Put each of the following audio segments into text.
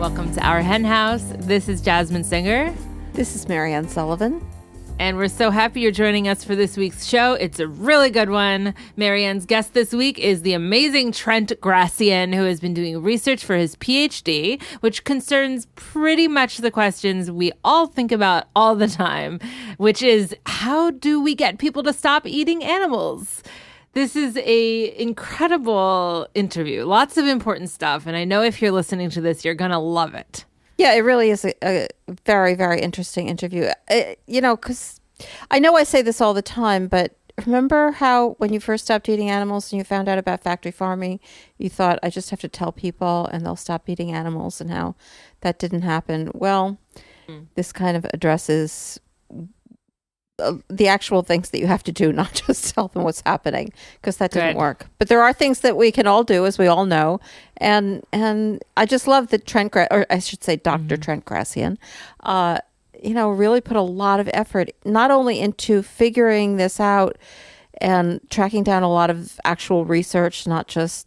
Welcome to our hen house. This is Jasmine Singer. This is Marianne Sullivan. And we're so happy you're joining us for this week's show. It's a really good one. Marianne's guest this week is the amazing Trent Grassian, who has been doing research for his PhD, which concerns pretty much the questions we all think about all the time, which is, how do we get people to stop eating animals? This is a incredible interview. Lots of important stuff. And I know if you're listening to this, you're going to love it. Yeah, it really is a very, very interesting interview. Because I know I say this all the time, but remember how when you first stopped eating animals and you found out about factory farming, you thought, I just have to tell people and they'll stop eating animals, and how that didn't happen. Well, this kind of addresses the actual things that you have to do, not just tell them what's happening, because that didn't work. But there are things that we can all do, as we all know. And I just love that Dr. Trent Grassian, really put a lot of effort, not only into figuring this out and tracking down a lot of actual research, not just,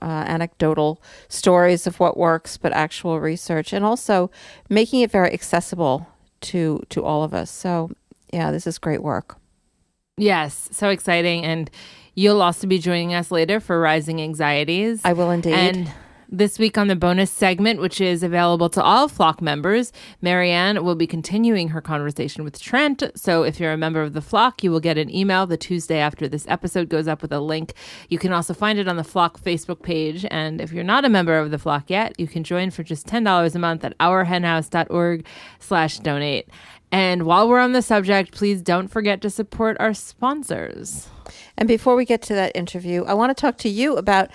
anecdotal stories of what works, but actual research, and also making it very accessible to all of us. So, yeah, this is great work. Yes, so exciting. And you'll also be joining us later for Rising Anxieties. I will indeed. And this week on the bonus segment, which is available to all Flock members, Marianne will be continuing her conversation with Trent. So if you're a member of the Flock, you will get an email the Tuesday after this episode goes up with a link. You can also find it on the Flock Facebook page. And if you're not a member of the Flock yet, you can join for just $10 a month at ourhenhouse.org/donate. And while we're on the subject, please don't forget to support our sponsors. And before we get to that interview, I want to talk to you about,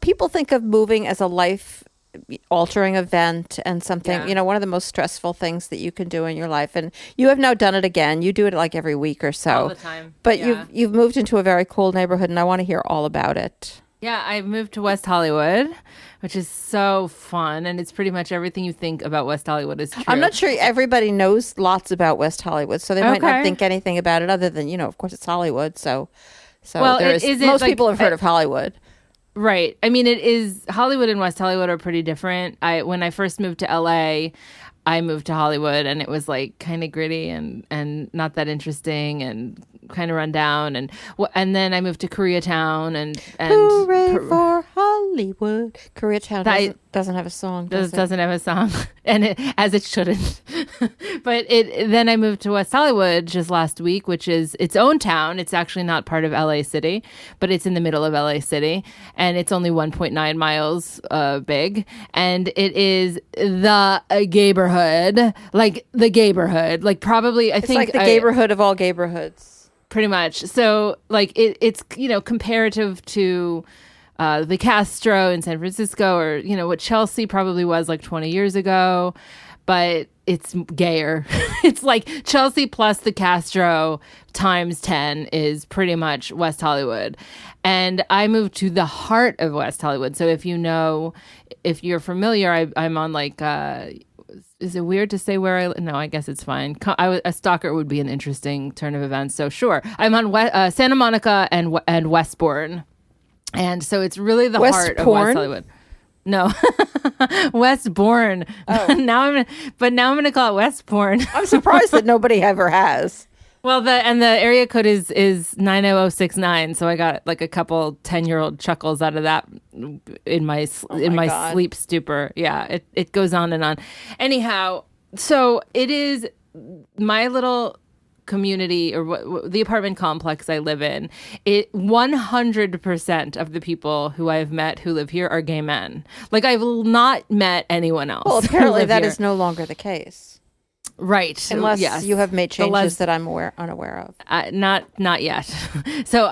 people think of moving as a life-altering event and something, one of the most stressful things that you can do in your life. And you have now done it again. You do it like every week or so. All the time. But you've moved into a very cool neighborhood, and I want to hear all about it. Yeah, I moved to West Hollywood, which is so fun. And it's pretty much everything you think about West Hollywood is true. I'm not sure everybody knows lots about West Hollywood, so they might not think anything about it other than, of course, it's Hollywood. So well, most people have heard of Hollywood. Right. I mean, it is, Hollywood and West Hollywood are pretty different. When I first moved to LA, I moved to Hollywood, and it was like kind of gritty and not that interesting and kind of run down. And then I moved to Koreatown and hooray for Hollywood. Koreatown doesn't have a song. Doesn't have a song, and as it shouldn't. But then I moved to West Hollywood just last week, which is its own town. It's actually not part of LA City, but it's in the middle of LA City, and it's only 1.9 miles big, and it is the gayborhood, like the gayborhood, like probably It's like the gayborhood of all gayborhoods. Pretty much. So like it's comparative to the Castro in San Francisco, or what Chelsea probably was like 20 years ago, but it's gayer. It's like Chelsea plus the Castro times 10 is pretty much West Hollywood. And I moved to the heart of West Hollywood. So if you're familiar, I'm on like is it weird to say where I live? No, I guess it's fine. A stalker would be an interesting turn of events. So sure, I'm on Santa Monica and Westbourne. And so it's really the heart of West Hollywood. No, Westbourne. Oh. now I'm going to call it Westbourne. I'm surprised that nobody ever has. Well, the area code is 90069, so I got like a couple 10-year-old chuckles out of that in my sleep stupor. Yeah, it goes on and on. Anyhow, so it is my little community, or the apartment complex I live in. 100% of the people who I've met who live here are gay men. Like, I've not met anyone else. Well, apparently that is no longer the case. Right. Unless you have made changes that I'm unaware of. Not yet. So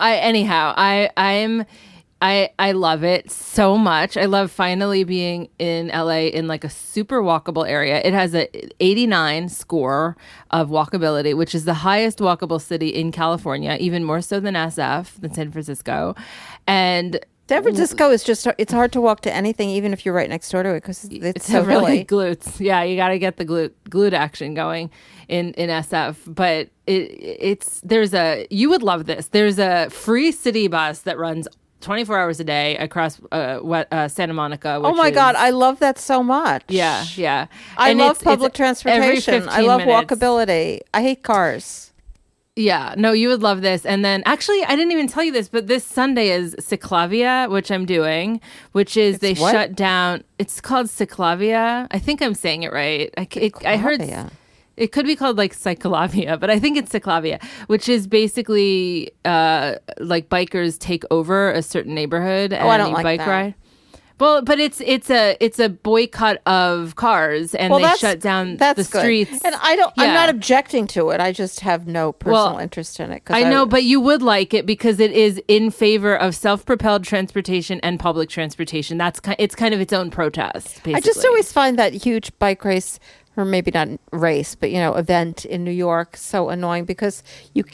I love it so much. I love finally being in LA in like a super walkable area. It has a 89 score of walkability, which is the highest walkable city in California, even more so than than San Francisco. And San Francisco is it's hard to walk to anything, even if you're right next door to it, because it's so really glutes. Yeah, you got to get the glute action going in SF. But you would love this. There's a free city bus that runs 24 hours a day across Santa Monica. Oh my God, I love that so much. Yeah, yeah. I And love it's public every transportation. 15 I love minutes. walkability. I hate cars. Yeah, no, you would love this. And then actually, I didn't even tell you this, but this Sunday is Ciclavia, which I'm doing, which is It's they what? shut down. It's called Ciclavia. I think I'm saying it right. I heard Ciclavia. it could be called like Cyclavia, but I think it's Ciclavia, which is basically like bikers take over a certain neighborhood and I don't you like bike that. ride. Well, but it's a boycott of cars, and they shut down the good. streets. And I'm Yeah. not objecting to it. I just have no personal interest in it. 'Cause I know, but you would like it because it is in favor of self-propelled transportation and public transportation. It's kind of its own protest, basically. I just always find that huge bike race, or maybe not race, but event in New York so annoying because you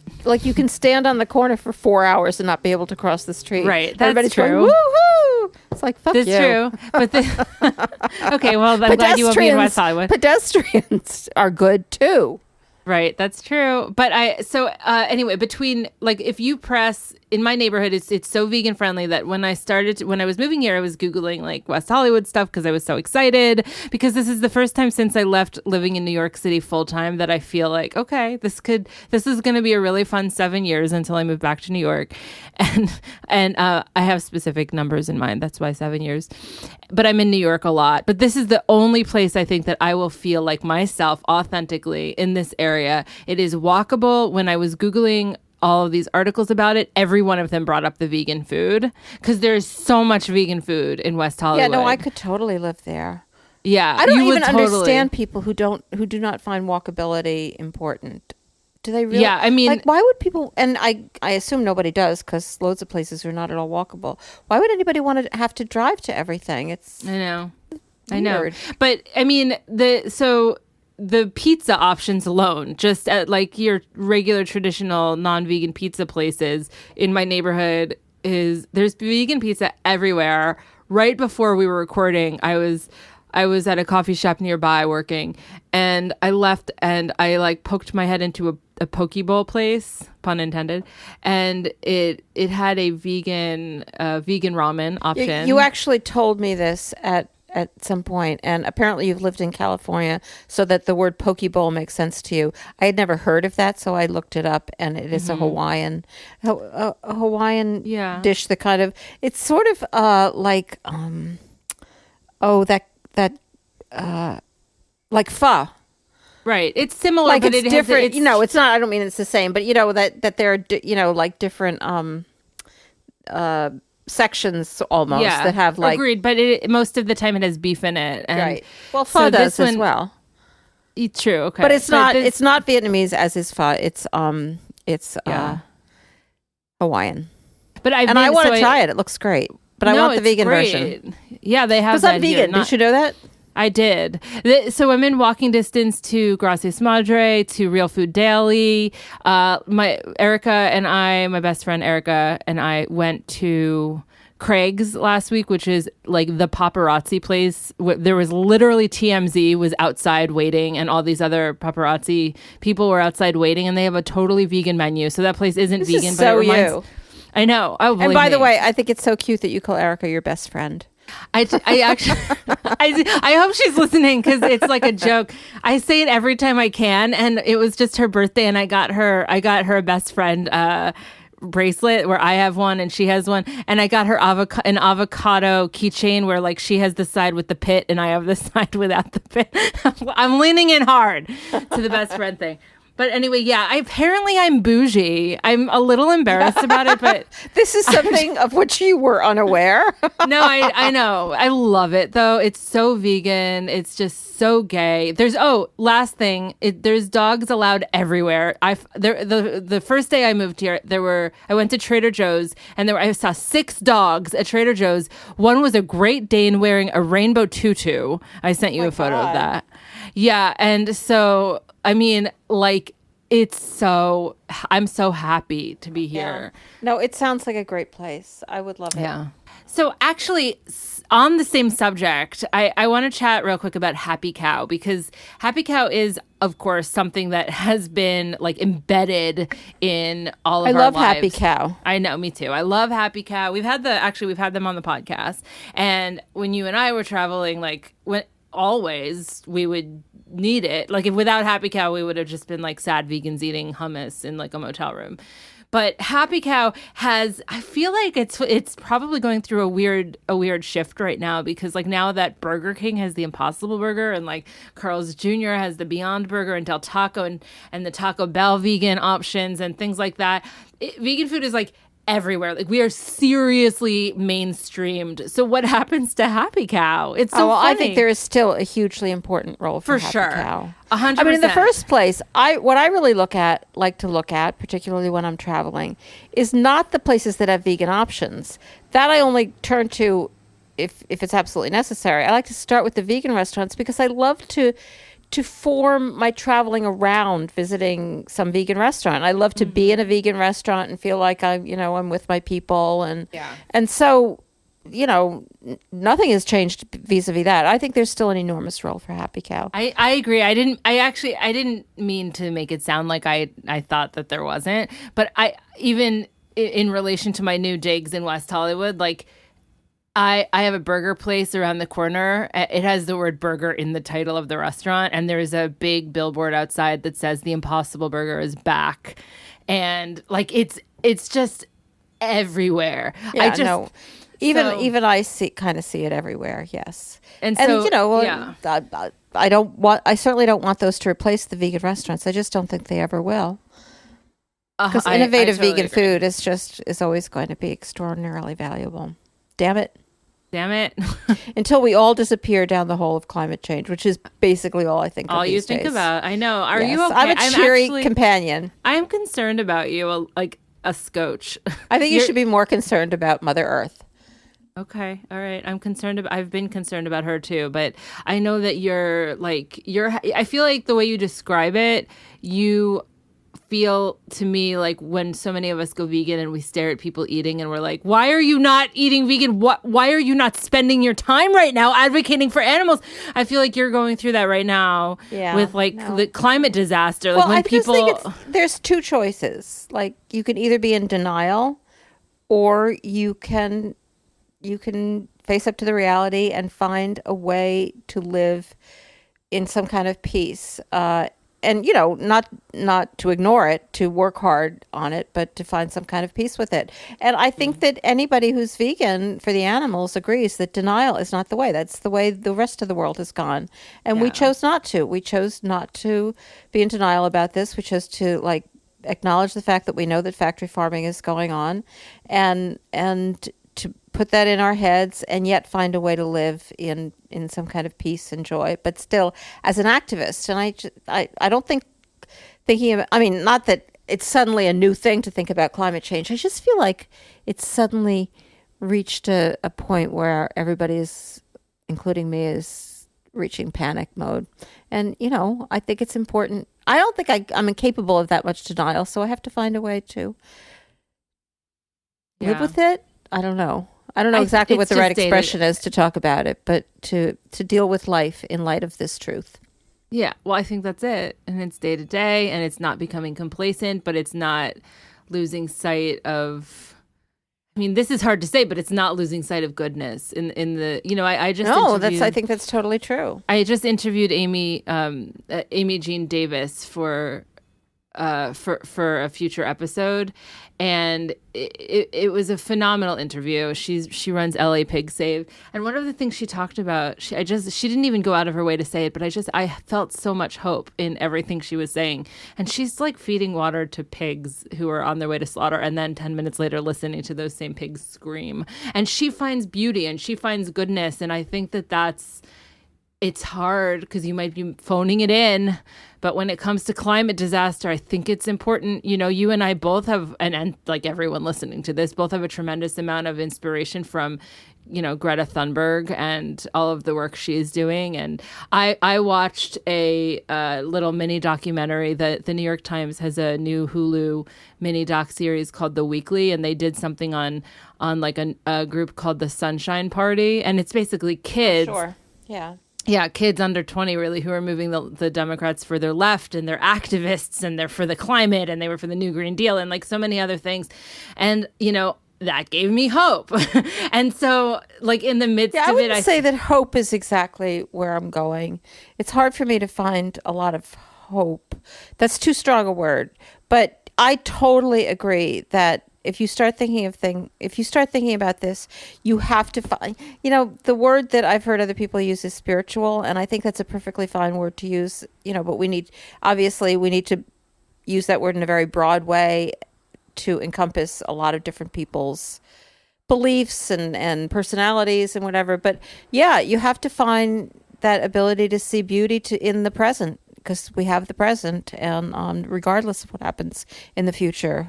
can stand on the corner for 4 hours and not be able to cross the street. Right, that's Everybody's true. going, woohoo! It's like, fuck That's you. true. But okay, well, I'm glad you won't be in West Hollywood. Pedestrians are good too. Right, that's true. But anyway, between like if you press in my neighborhood, it's so vegan friendly that when I was moving here, I was Googling like West Hollywood stuff because I was so excited because this is the first time since I left living in New York City full time that I feel like, okay, this is going to be a really fun 7 years until I move back to New York. And I have specific numbers in mind. That's why 7 years. But I'm in New York a lot. But this is the only place I think that I will feel like myself authentically in this area. It is walkable. When I was Googling all of these articles about it, every one of them brought up the vegan food because there's so much vegan food in West Hollywood. Yeah, no, I could totally live there. Yeah, I don't you even would totally understand people who do not find walkability important. Do they really? Yeah, I mean, like, why would people? And I assume nobody does because loads of places are not at all walkable. Why would anybody want to have to drive to everything? I know. But I mean, the pizza options alone, just at like your regular traditional non-vegan pizza places in my neighborhood, there's vegan pizza everywhere. Right before we were recording, I was at a coffee shop nearby working, and I left and I like poked my head into a poke bowl place, pun intended, and it had a vegan ramen option. You actually told me this at some point, and apparently you've lived in California, so that the word poke bowl makes sense to you. I had never heard of that, so I looked it up, and it is a Hawaiian dish. The kind of, it's sort of like like pho. Right, it's similar, Like but it's it different. has, It's not. I don't mean it's the same, but that there are like different sections almost that have like agreed, but most of the time it has beef in it. And right. Well, pho does as well. True, okay, But it's not. It's not Vietnamese as is pho. It's Hawaiian. But I want to try it. It looks great. But I want the vegan version. Yeah, they have Because that I'm vegan. here. Did you know that? I did. So I'm in walking distance to Gracias Madre, to Real Food Daily. My best friend Erica and I went to Craig's last week, which is like the paparazzi place. There was literally TMZ was outside waiting, and all these other paparazzi people were outside waiting, and they have a totally vegan menu. So that place isn't vegan, is but so it reminds. you. I know. Oh, And by the way, I think it's so cute that you call Erica your best friend. I actually I hope she's listening because it's like a joke. I say it every time I can, and it was just her birthday, and I got her a best friend bracelet where I have one and she has one, and I got her an avocado keychain where like she has the side with the pit and I have the side without the pit. I'm leaning in hard to the best friend thing. But anyway, yeah, apparently I'm bougie. I'm a little embarrassed about it, but this is something of which you were unaware. No, I know. I love it, though. It's so vegan. It's just so gay. Last thing, there's dogs allowed everywhere. The first day I moved here, I went to Trader Joe's, and I saw 6 dogs at Trader Joe's. One was a Great Dane wearing a rainbow tutu. I sent you a photo of that. Yeah, and so I mean, like I'm so happy to be here. Yeah. No, it sounds like a great place. I would love it. Yeah. So actually, on the same subject, I want to chat real quick about Happy Cow, because Happy Cow is, of course, something that has been like embedded in all of our lives. I love Happy Cow. I know, me too. I love Happy Cow. We've had them on the podcast. And when you and I were traveling, like always we would need it. Like if without Happy Cow, we would have just been like sad vegans eating hummus in like a motel room. But Happy Cow I feel like it's probably going through a weird shift right now, because like now that Burger King has the Impossible Burger and like Carl's Jr. has the Beyond Burger and Del Taco and the Taco Bell vegan options and things like that, vegan food is like everywhere. Like we are seriously mainstreamed. So what happens to Happy Cow? It's so funny. I think there is still a hugely important role for Happy Cow. 100%. I mean, in the first place, what I really like to look at, particularly when I'm traveling, is not the places that have vegan options. That I only turn to if it's absolutely necessary. I like to start with the vegan restaurants because I love to form my traveling around visiting some vegan restaurant. I love to be in a vegan restaurant and feel like I'm with my people, and so nothing has changed vis-a-vis that. I think there's still an enormous role for Happy Cow. I agree. I didn't mean to make it sound like I thought that there wasn't, but I even in relation to my new digs in West Hollywood, like I have a burger place around the corner. It has the word burger in the title of the restaurant, and there's a big billboard outside that says the Impossible Burger is back. And like it's just everywar. Yeah, even I kind of see it everywhere. Yes. And so, yeah. I certainly don't want those to replace the vegan restaurants. I just don't think they ever will. Because innovative vegan food is always going to be extraordinarily valuable. Damn it. Until we all disappear down the hole of climate change, which is basically all I think of all these you think days. About. I know. Are yes, you okay? I'm a cheery companion. I'm concerned about you, like a scotch. I think you should be more concerned about Mother Earth. Okay. All right. I've been concerned about her too, but I know that I feel like the way you describe it, you feel to me like when so many of us go vegan and we stare at people eating and we're like, why are you not eating vegan? Why are you not spending your time right now advocating for animals? I feel like you're going through that right now with the climate disaster. Like when there's two choices. Like you can either be in denial or you can face up to the reality and find a way to live in some kind of peace. And, not to ignore it, to work hard on it, but to find some kind of peace with it. And I think that anybody who's vegan for the animals agrees that denial is not the way. That's the way the rest of the world has gone. And we chose not to. We chose not to be in denial about this. We chose to, acknowledge the fact that we know that factory farming is going on and to put that in our heads and yet find a way to live in some kind of peace and joy, but still as an activist. And I don't think thinking of, I mean, not that it's suddenly a new thing to think about climate change. I just feel like it's suddenly reached a point where everybody is, including me, is reaching panic mode. And, I think it's important. I don't think I'm incapable of that much denial, so I have to find a way to live with it. I don't know exactly what the right expression is to talk about it, but to deal with life in light of this truth. Yeah, well, I think that's it. And it's day to day, and it's not becoming complacent, but it's not losing sight of, I mean, this is hard to say, but it's not losing sight of goodness in the, I think that's totally true. I just interviewed Amy Jean Davis for a future episode, and it was a phenomenal interview. She runs LA Pig Save, and one of the things she talked about, she didn't even go out of her way to say it, but I felt so much hope in everything she was saying. And she's like feeding water to pigs who are on their way to slaughter, and then 10 minutes later listening to those same pigs scream. And she finds beauty and she finds goodness, and I think that that's it's hard because you might be phoning it in. But when it comes to climate disaster, I think it's important. You know, you and I both have, and like everyone listening to this, both have a tremendous amount of inspiration from, you know, Greta Thunberg and all of the work she is doing. And I watched a little mini documentary that the New York Times has a new Hulu mini doc series called The Weekly, and they did something on like a group called the Sunshine Party, and it's basically kids. Sure. Yeah. Yeah, kids under 20 really who are moving the Democrats further left, and they're activists, and they're for the climate, and they were for the New Green Deal, and like so many other things. And, you know, that gave me hope. And so, like, in the midst of it, I wouldn't say that hope is exactly where I'm going. It's hard for me to find a lot of hope. That's too strong a word. But I totally agree that if you start thinking about this, you have to find, you know, the word that I've heard other people use is spiritual. And I think that's a perfectly fine word to use, you know, but we need to use that word in a very broad way to encompass a lot of different people's beliefs and personalities and whatever. But yeah, you have to find that ability to see beauty in the present, because we have the present, and regardless of what happens in the future.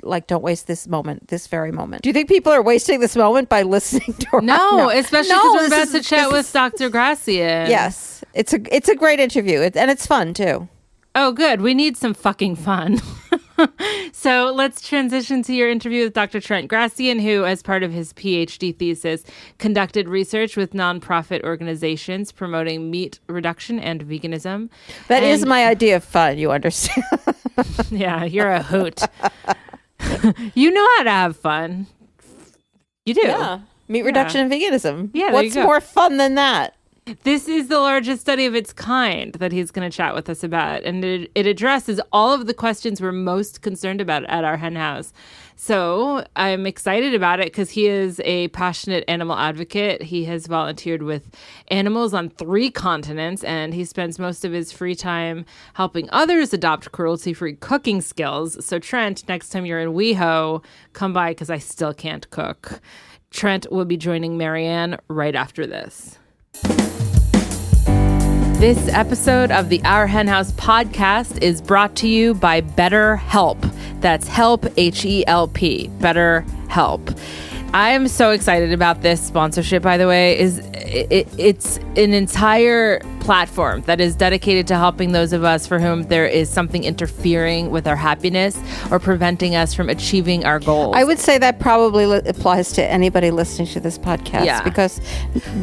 Like, don't waste this moment, this very moment. Do you think people are wasting this moment by listening to her? No, especially because we're about to chat with Dr. Grassian. Yes, it's a great interview, and it's fun too. Oh, good. We need some fucking fun. So let's transition to your interview with Dr. Trent Grassian, who, as part of his PhD thesis, conducted research with nonprofit organizations promoting meat reduction and veganism. That is my idea of fun, you understand? Yeah, you're a hoot. You know how to have fun. You do. Yeah. Meat reduction and veganism. Yeah, what's more fun than that? This is the largest study of its kind that he's going to chat with us about. And it addresses all of the questions we're most concerned about at our hen house. So I'm excited about it because he is a passionate animal advocate. He has volunteered with animals on 3 continents, and he spends most of his free time helping others adopt cruelty-free cooking skills. So Trent, next time you're in WeHo, come by because I still can't cook. Trent will be joining Marianne right after this. This episode of the Our Hen House podcast is brought to you by BetterHelp. That's help, H-E-L-P, BetterHelp. I am so excited about this sponsorship, by the way. It's an entire platform that is dedicated to helping those of us for whom there is something interfering with our happiness or preventing us from achieving our goals. I would say that probably applies to anybody listening to this podcast, because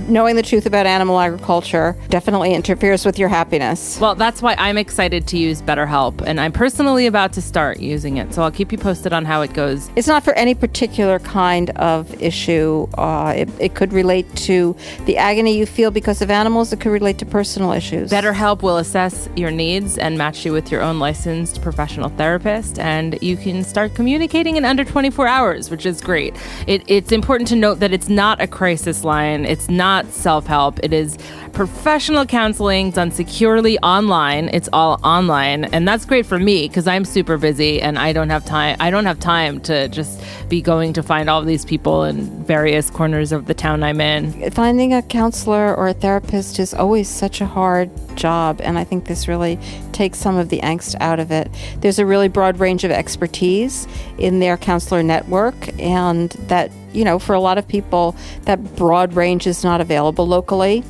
knowing the truth about animal agriculture definitely interferes with your happiness. Well, that's why I'm excited to use BetterHelp, and I'm personally about to start using it, so I'll keep you posted on how it goes. It's not for any particular kind of issue. It could relate to the agony you feel because of animals. It could relate to personal issues. BetterHelp will assess your needs and match you with your own licensed professional therapist, and you can start communicating in under 24 hours, which is great. It's important to note that it's not a crisis line. It's not self-help. It is professional counseling done securely online. It's all online, and that's great for me because I'm super busy and I don't have time to just be going to find all of these people in various corners of the town I'm in. Finding a counselor or a therapist is always such a hard job, and I think this really takes some of the angst out of it. There's a really broad range of expertise in their counselor network, and that, you know, for a lot of people, that broad range is not available locally,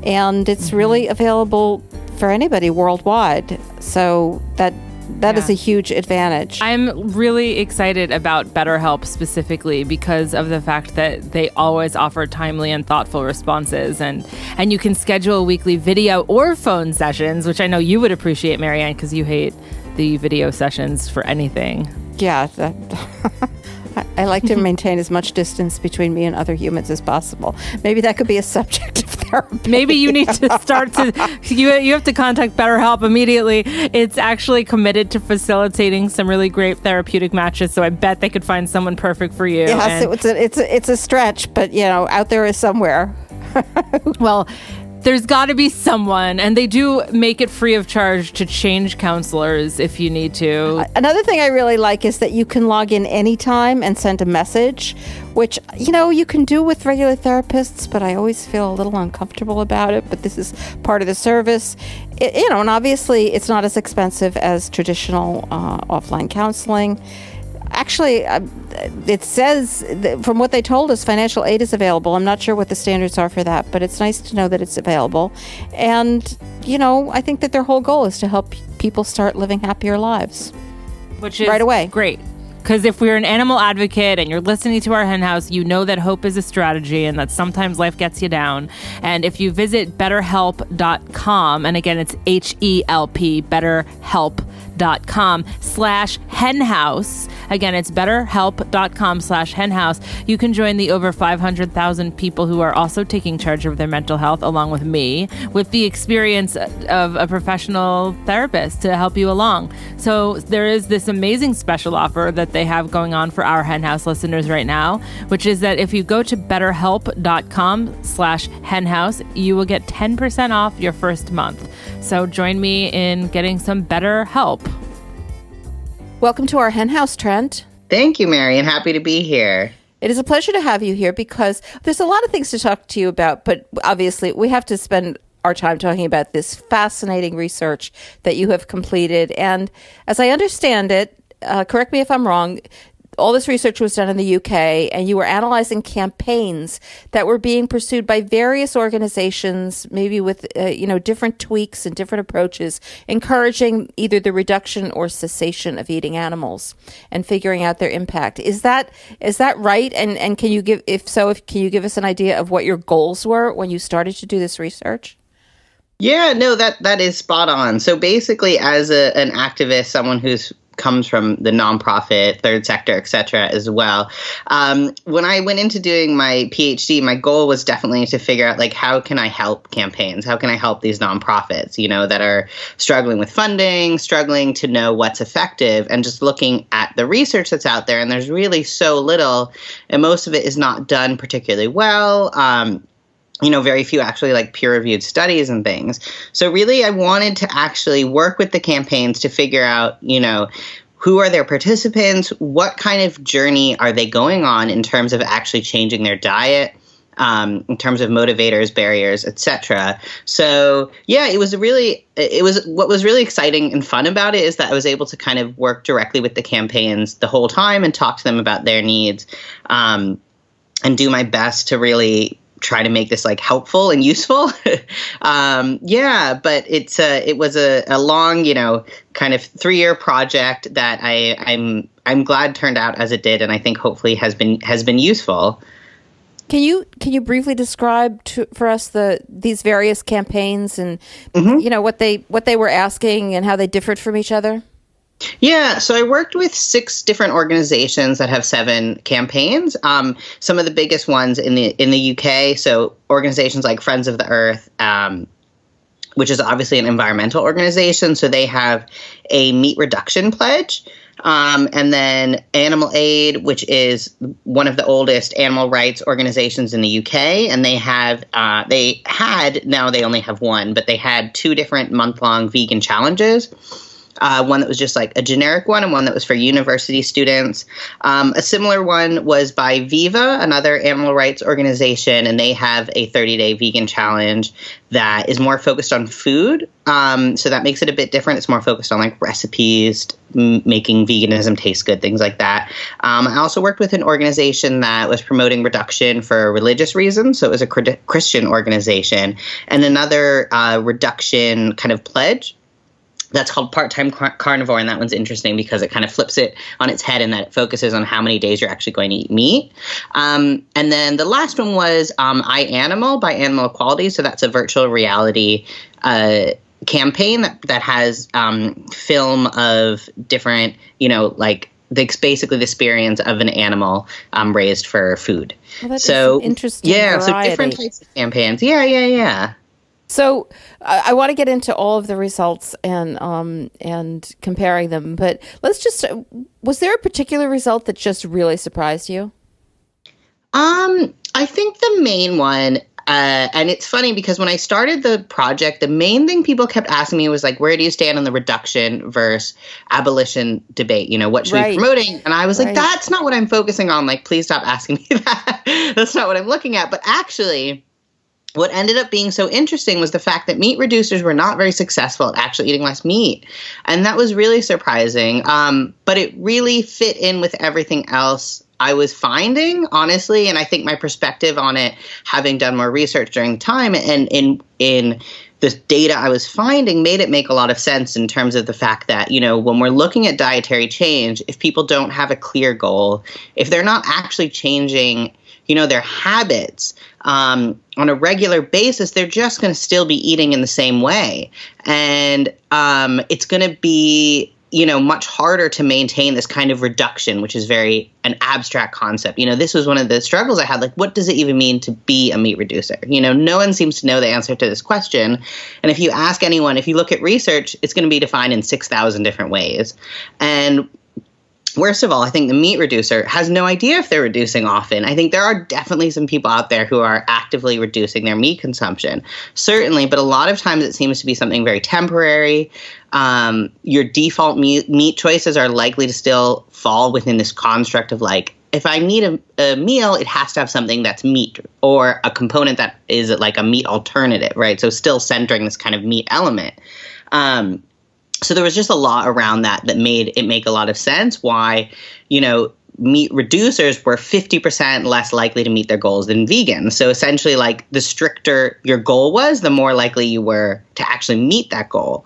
and it's really available for anybody worldwide. So that is a huge advantage. I'm really excited about BetterHelp specifically because of the fact that they always offer timely and thoughtful responses, and you can schedule weekly video or phone sessions, which I know you would appreciate, Marianne, because you hate the video sessions for anything. Yeah, I like to maintain as much distance between me and other humans as possible. Maybe that could be a subject of therapy. Maybe you need to start to, you have to contact BetterHelp immediately. It's actually committed to facilitating some really great therapeutic matches, so I bet they could find someone perfect for you. Yes, it's a stretch, but, you know, out there is somewhere. Well, there's got to be someone, and they do make it free of charge to change counselors if you need to. Another thing I really like is that you can log in anytime and send a message, which, you can do with regular therapists, but I always feel a little uncomfortable about it. But this is part of the service. And obviously it's not as expensive as traditional offline counseling. Actually, it says, from what they told us, financial aid is available. I'm not sure what the standards are for that, but it's nice to know that it's available. And, I think that their whole goal is to help people start living happier lives. Which is right away. Great. Because if we're an animal advocate and you're listening to our hen house, you know that hope is a strategy and that sometimes life gets you down. And if you visit betterhelp.com, and again, it's HELP, betterhelp.com/henhouse. Again, it's betterhelp.com/henhouse. You can join the over 500,000 people who are also taking charge of their mental health, along with me, with the experience of a professional therapist to help you along. So there is this amazing special offer that they have going on for our hen house listeners right now, which is that if you go to betterhelp.com/henhouse, you will get 10% off your first month. So join me in getting some better help. Welcome to our hen house, Trent. Thank you, Marian. Happy to be here. It is a pleasure to have you here because there's a lot of things to talk to you about, but obviously we have to spend our time talking about this fascinating research that you have completed. And as I understand it, correct me if I'm wrong, all this research was done in the UK, and you were analyzing campaigns that were being pursued by various organizations, maybe with different tweaks and different approaches, encouraging either the reduction or cessation of eating animals and figuring out their impact. Is that right? And can you give us an idea of what your goals were when you started to do this research? Yeah, no, that is spot on. So basically, as an activist, someone who's comes from the nonprofit, third sector, et cetera, as well. When I went into doing my PhD, my goal was definitely to figure out, how can I help campaigns? How can I help these nonprofits, that are struggling with funding, struggling to know what's effective, and just looking at the research that's out there. And there's really so little, and most of it is not done particularly well. Very few actually peer-reviewed studies and things. So really, I wanted to actually work with the campaigns to figure out, who are their participants? What kind of journey are they going on in terms of actually changing their diet, in terms of motivators, barriers, etc. So yeah, what was really exciting and fun about it is that I was able to kind of work directly with the campaigns the whole time and talk to them about their needs, and do my best to really try to make this helpful and useful. But it was a long, kind of 3-year project that I'm glad turned out as it did, and I think hopefully has been useful. Can you briefly describe for us these various campaigns and what they were asking and how they differed from each other? Yeah, so I worked with 6 different organizations that have 7 campaigns. Some of the biggest ones in the UK, so organizations like Friends of the Earth, which is obviously an environmental organization. So they have a meat reduction pledge. And then Animal Aid, which is one of the oldest animal rights organizations in the UK. And now they only have one, but they had 2 different month-long vegan challenges. One that was just a generic one, and one that was for university students. A similar one was by Viva, another animal rights organization, and they have a 30-day vegan challenge that is more focused on food. So that makes it a bit different. It's more focused on recipes, making veganism taste good, things like that. I also worked with an organization that was promoting reduction for religious reasons. So it was a Christian organization, and another reduction kind of pledge. That's called Part-Time Carnivore, and that one's interesting because it kind of flips it on its head in that it focuses on how many days you're actually going to eat meat. And then the last one was iAnimal by Animal Equality. So that's a virtual reality campaign that has film of different, basically the experience of an animal raised for food. Well, that's interesting. Yeah, variety. So different types of campaigns. Yeah. So I want to get into all of the results and comparing them, but was there a particular result that just really surprised you? I think the main one, And it's funny because when I started the project, the main thing people kept asking me was like, where do you stand on the reduction versus abolition debate? What should we be promoting? And I was like, that's not what I'm focusing on. Like, please stop asking me that. That's not what I'm looking at. But actually, what ended up being so interesting was the fact that meat reducers were not very successful at actually eating less meat. And that was really surprising. But it really fit in with everything else I was finding, honestly. And I think my perspective on it, having done more research during time and in the data I was finding, made it make a lot of sense in terms of the fact that, when we're looking at dietary change, if people don't have a clear goal, if they're not actually changing, their habits on a regular basis, they're just going to still be eating in the same way. And it's going to be much harder to maintain this kind of reduction, which is very an abstract concept. This was one of the struggles I had. Like, what does it even mean to be a meat reducer? No one seems to know the answer to this question. And if you ask anyone, if you look at research, it's going to be defined in 6,000 different ways. And worst of all, I think the meat reducer has no idea if they're reducing often. I think there are definitely some people out there who are actively reducing their meat consumption, certainly, but a lot of times it seems to be something very temporary. Your default meat choices are likely to still fall within this construct of like, if I need a meal, it has to have something that's meat or a component that is like a meat alternative, right? So still centering this kind of meat element. So there was just a lot around that made it make a lot of sense why, meat reducers were 50% less likely to meet their goals than vegans. So essentially, like, the stricter your goal was, the more likely you were to actually meet that goal.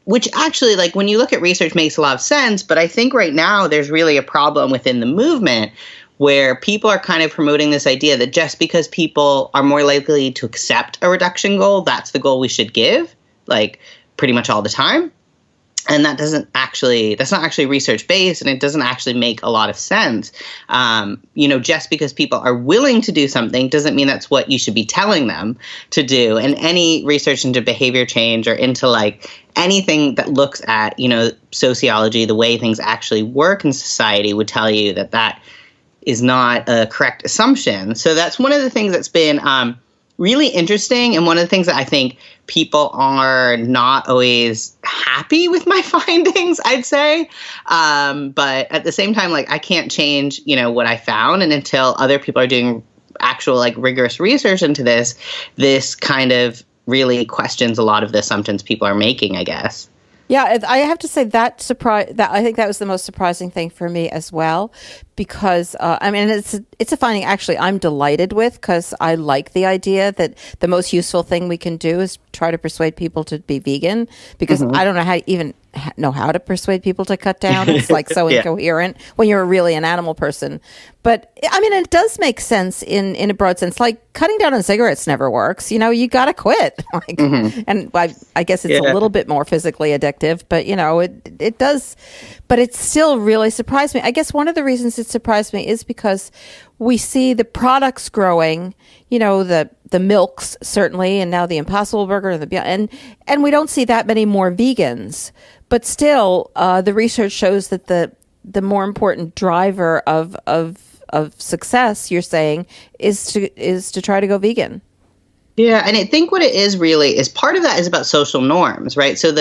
Which actually, like, when you look at research, makes a lot of sense. But I think right now there's really a problem within the movement where people are kind of promoting this idea that just because people are more likely to accept a reduction goal, that's the goal we should give, like, pretty much all the time. And that's not actually research based, and it doesn't actually make a lot of sense. Just because people are willing to do something doesn't mean that's what you should be telling them to do. And any research into behavior change or into like anything that looks at, sociology, the way things actually work in society would tell you that that is not a correct assumption. So that's one of the things that's been really interesting, and one of the things that I think people are not always happy with my findings, I'd say. But at the same time, like, I can't change, what I found. And until other people are doing actual, like, rigorous research into this kind of really questions a lot of the assumptions people are making, I guess. Yeah, I have to say that I think that was the most surprising thing for me as well, because it's a finding actually I'm delighted with, because I like the idea that the most useful thing we can do is try to persuade people to be vegan, because I don't know how to persuade people to cut down. It's like so incoherent when you're really an animal person. But I mean, it does make sense in a broad sense. Like, cutting down on cigarettes never works. You got to quit. And I guess it's a little bit more physically addictive, but it does. But it still really surprised me. I guess one of the reasons it surprised me is because we see the products growing, the milks certainly, and now the Impossible Burger and we don't see that many more vegans. But still, the research shows that the more important driver of success, you're saying, is to try to go vegan. Yeah, and I think what it is really is part of that is about social norms, right? So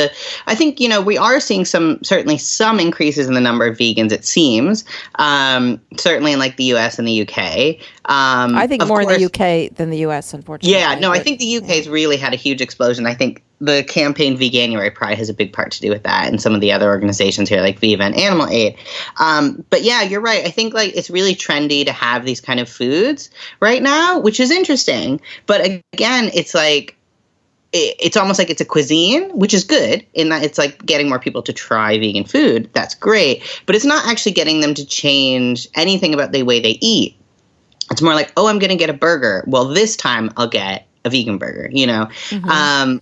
I think, we are seeing certainly some increases in the number of vegans, it seems, certainly in like the US and the UK. I think more in the UK than the US, unfortunately. Yeah, no, I think the UK's really had a huge explosion. I think the campaign Veganuary probably has a big part to do with that, and some of the other organizations here like Viva and Animal Aid. But yeah, you're right. I think like it's really trendy to have these kind of foods right now, which is interesting. But again, it's like it's almost like it's a cuisine, which is good in that it's like getting more people to try vegan food. That's great. But it's not actually getting them to change anything about the way they eat. It's more like, oh, I'm going to get a burger. Well, this time I'll get a vegan burger,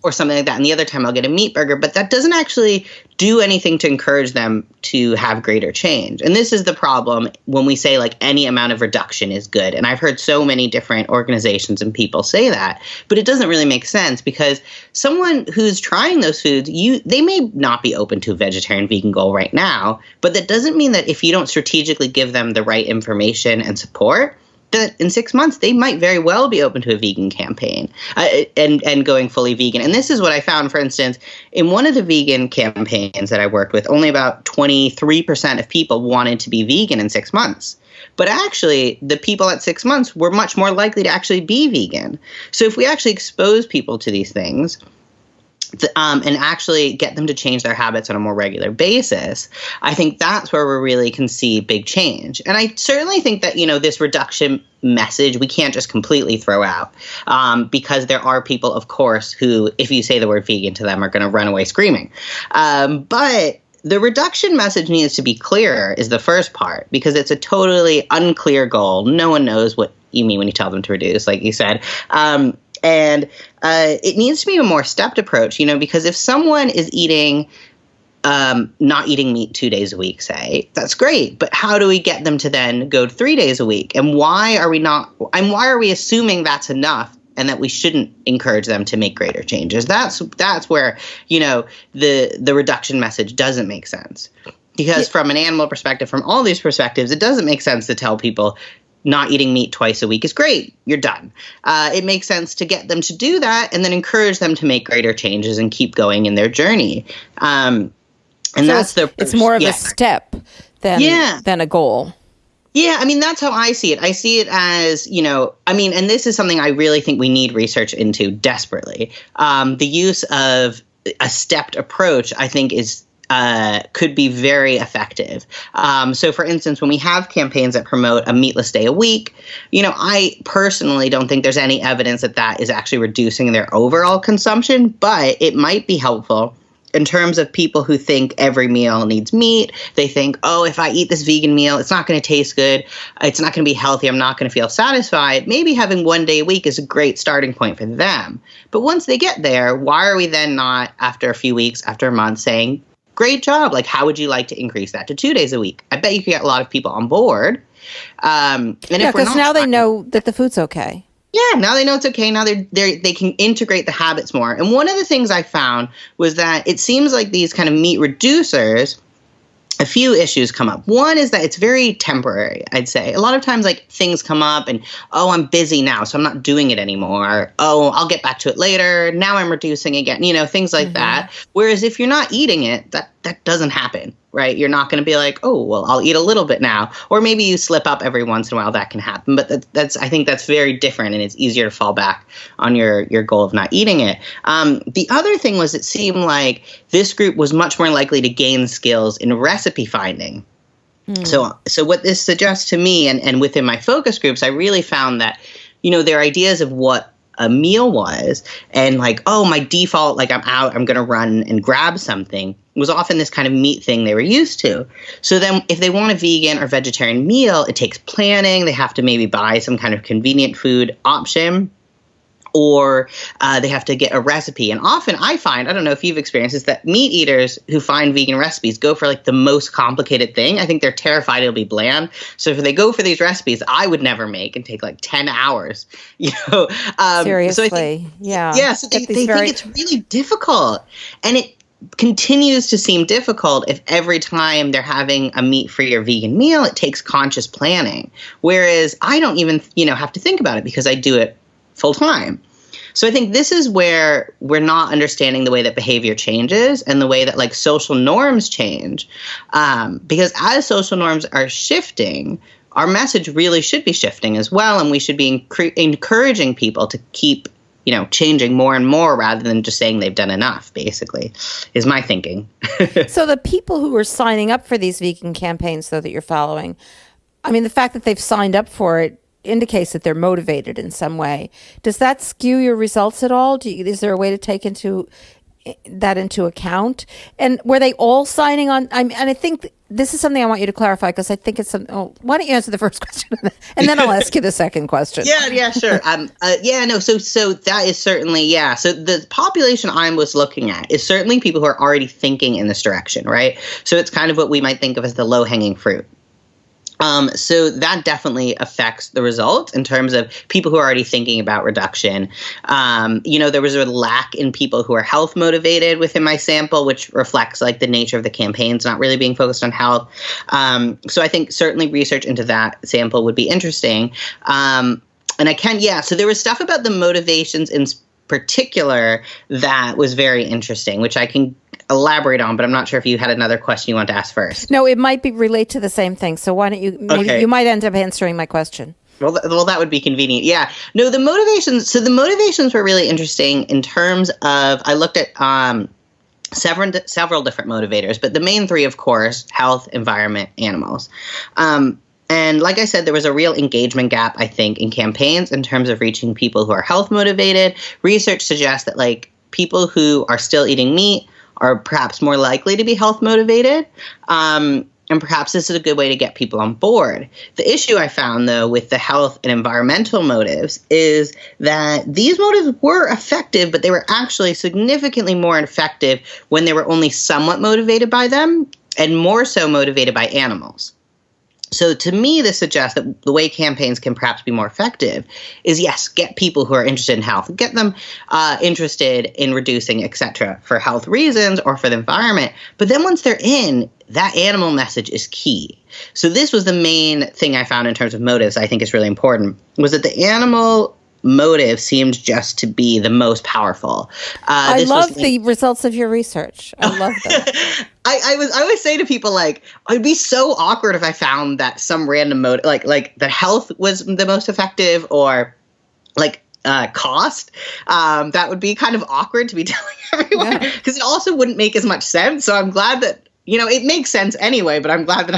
or something like that. And the other time I'll get a meat burger. But that doesn't actually do anything to encourage them to have greater change. And this is the problem when we say like any amount of reduction is good. And I've heard so many different organizations and people say that, but it doesn't really make sense, because someone who's trying those foods, they may not be open to a vegetarian vegan goal right now, but that doesn't mean that if you don't strategically give them the right information and support, that in 6 months, they might very well be open to a vegan campaign and going fully vegan. And this is what I found, for instance, in one of the vegan campaigns that I worked with, only about 23% of people wanted to be vegan in 6 months. But actually, the people at 6 months were much more likely to actually be vegan. So if we actually expose people to these things, and actually get them to change their habits on a more regular basis, I think that's where we really can see big change. And I certainly think that, this reduction message, we can't just completely throw out because there are people, of course, who, if you say the word vegan to them, are going to run away screaming. But the reduction message needs to be clearer is the first part, because it's a totally unclear goal. No one knows what you mean when you tell them to reduce, like you said. And it needs to be a more stepped approach, because if someone is not eating meat 2 days a week, say, that's great. But how do we get them to then go 3 days a week? And why are we assuming that's enough and that we shouldn't encourage them to make greater changes? That's where, the reduction message doesn't make sense. Because from an animal perspective, from all these perspectives, it doesn't make sense to tell people not eating meat twice a week is great. You're done. It makes sense to get them to do that and then encourage them to make greater changes and keep going in their journey. And so that's it's more of a step than a goal. Yeah, I mean, that's how I see it. I see it as, and this is something I really think we need research into desperately. The use of a stepped approach, I think, could be very effective. So, for instance, when we have campaigns that promote a meatless day a week, I personally don't think there's any evidence that is actually reducing their overall consumption, but it might be helpful in terms of people who think every meal needs meat. They think, oh, if I eat this vegan meal, it's not going to taste good. It's not going to be healthy. I'm not going to feel satisfied. Maybe having 1 day a week is a great starting point for them. But once they get there, why are we then not, after a few weeks, after a month, saying, great job. Like, how would you like to increase that to 2 days a week? I bet you could get a lot of people on board. Because now they know that the food's okay. Yeah, now they know it's okay. Now they can integrate the habits more. And one of the things I found was that it seems like these kind of meat reducers, a few issues come up. One is that it's very temporary, I'd say. A lot of times, like, things come up and, oh, I'm busy now, so I'm not doing it anymore. Oh, I'll get back to it later. Now I'm reducing again, things like that. Whereas if you're not eating it, that doesn't happen, right? You're not going to be like, oh, well, I'll eat a little bit now. Or maybe you slip up every once in a while. That can happen. But I think that's very different, and it's easier to fall back on your goal of not eating it. The other thing was it seemed like this group was much more likely to gain skills in recipe finding. So what this suggests to me, and within my focus groups, I really found that, their ideas of what a meal was, and like, oh, my default, like, I'm out, I'm going to run and grab something, was often this kind of meat thing they were used to. So then if they want a vegan or vegetarian meal, it takes planning. They have to maybe buy some kind of convenient food option, or they have to get a recipe. And often I find, I don't know if you've experienced this, that meat eaters who find vegan recipes go for like the most complicated thing. I think they're terrified it'll be bland. So if they go for these recipes I would never make and take like 10 hours, Seriously. So I think, yeah. So they think it's really difficult. And it continues to seem difficult if every time they're having a meat-free or vegan meal, it takes conscious planning. Whereas I don't even, have to think about it because I do it full time. So I think this is where we're not understanding the way that behavior changes and the way that like social norms change. Because as social norms are shifting, our message really should be shifting as well. And we should be encouraging people to keep, changing more and more rather than just saying they've done enough, basically, is my thinking. So the people who are signing up for these vegan campaigns, though, that you're following, I mean, the fact that they've signed up for it indicates that they're motivated in some way. Does that skew your results at all? Is there a way to take that into account? And were they all signing on? And I think this is something I want you to clarify, because I think it's why don't you answer the first question and then I'll ask you the second question. Yeah, sure. So that is certainly, so the population I was looking at is certainly people who are already thinking in this direction, right? So it's kind of what we might think of as the low-hanging fruit. So that definitely affects the results in terms of people who are already thinking about reduction. There was a lack in people who are health motivated within my sample, which reflects like the nature of the campaigns not really being focused on health. So I think certainly research into that sample would be interesting. So there was stuff about the motivations in particular that was very interesting, which I can elaborate on, but I'm not sure if you had another question you want to ask first. No, it might be relate to the same thing. So why don't you, maybe you might end up answering my question. Well, that would be convenient. Yeah. No, the motivations. So the motivations were really interesting in terms of, I looked at several different motivators, but the main three, of course, health, environment, animals. And like I said, there was a real engagement gap, I think, in campaigns in terms of reaching people who are health motivated. Research suggests that like people who are still eating meat are perhaps more likely to be health motivated. And perhaps this is a good way to get people on board. The issue I found, though, with the health and environmental motives is that these motives were effective, but they were actually significantly more effective when they were only somewhat motivated by them and more so motivated by animals. So to me, this suggests that the way campaigns can perhaps be more effective is, yes, get people who are interested in health, get them interested in reducing, et cetera, for health reasons or for the environment. But then once they're in, that animal message is key. So this was the main thing I found in terms of motives I think is really important, was that the animal motive seemed just to be the most powerful. I love the results of your research. I love that. I always say to people, like, it'd be so awkward if I found that some random motive, like that health was the most effective, or like cost. That would be kind of awkward to be telling everyone, because it also wouldn't make as much sense. So I'm glad that, it makes sense anyway, but I'm glad that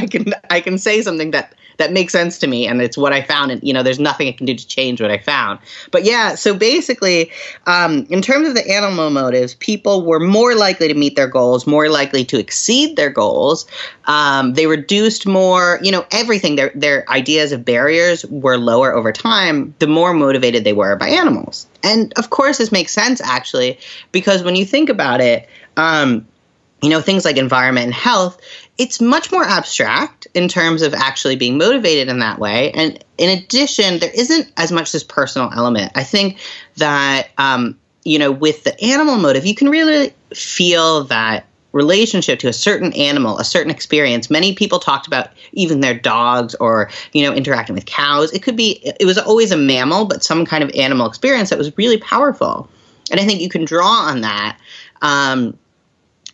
I can say something that makes sense to me, and it's what I found, and there's nothing I can do to change what I found. But yeah, so basically, in terms of the animal motives, people were more likely to meet their goals, more likely to exceed their goals. They reduced more, everything. Their ideas of barriers were lower over time, the more motivated they were by animals. And of course, this makes sense, actually, because when you think about it, things like environment and health, it's much more abstract in terms of actually being motivated in that way. And in addition, there isn't as much this personal element. I think that, with the animal motive, you can really feel that relationship to a certain animal, a certain experience. Many people talked about even their dogs or, interacting with cows. It was always a mammal, but some kind of animal experience that was really powerful. And I think you can draw on that.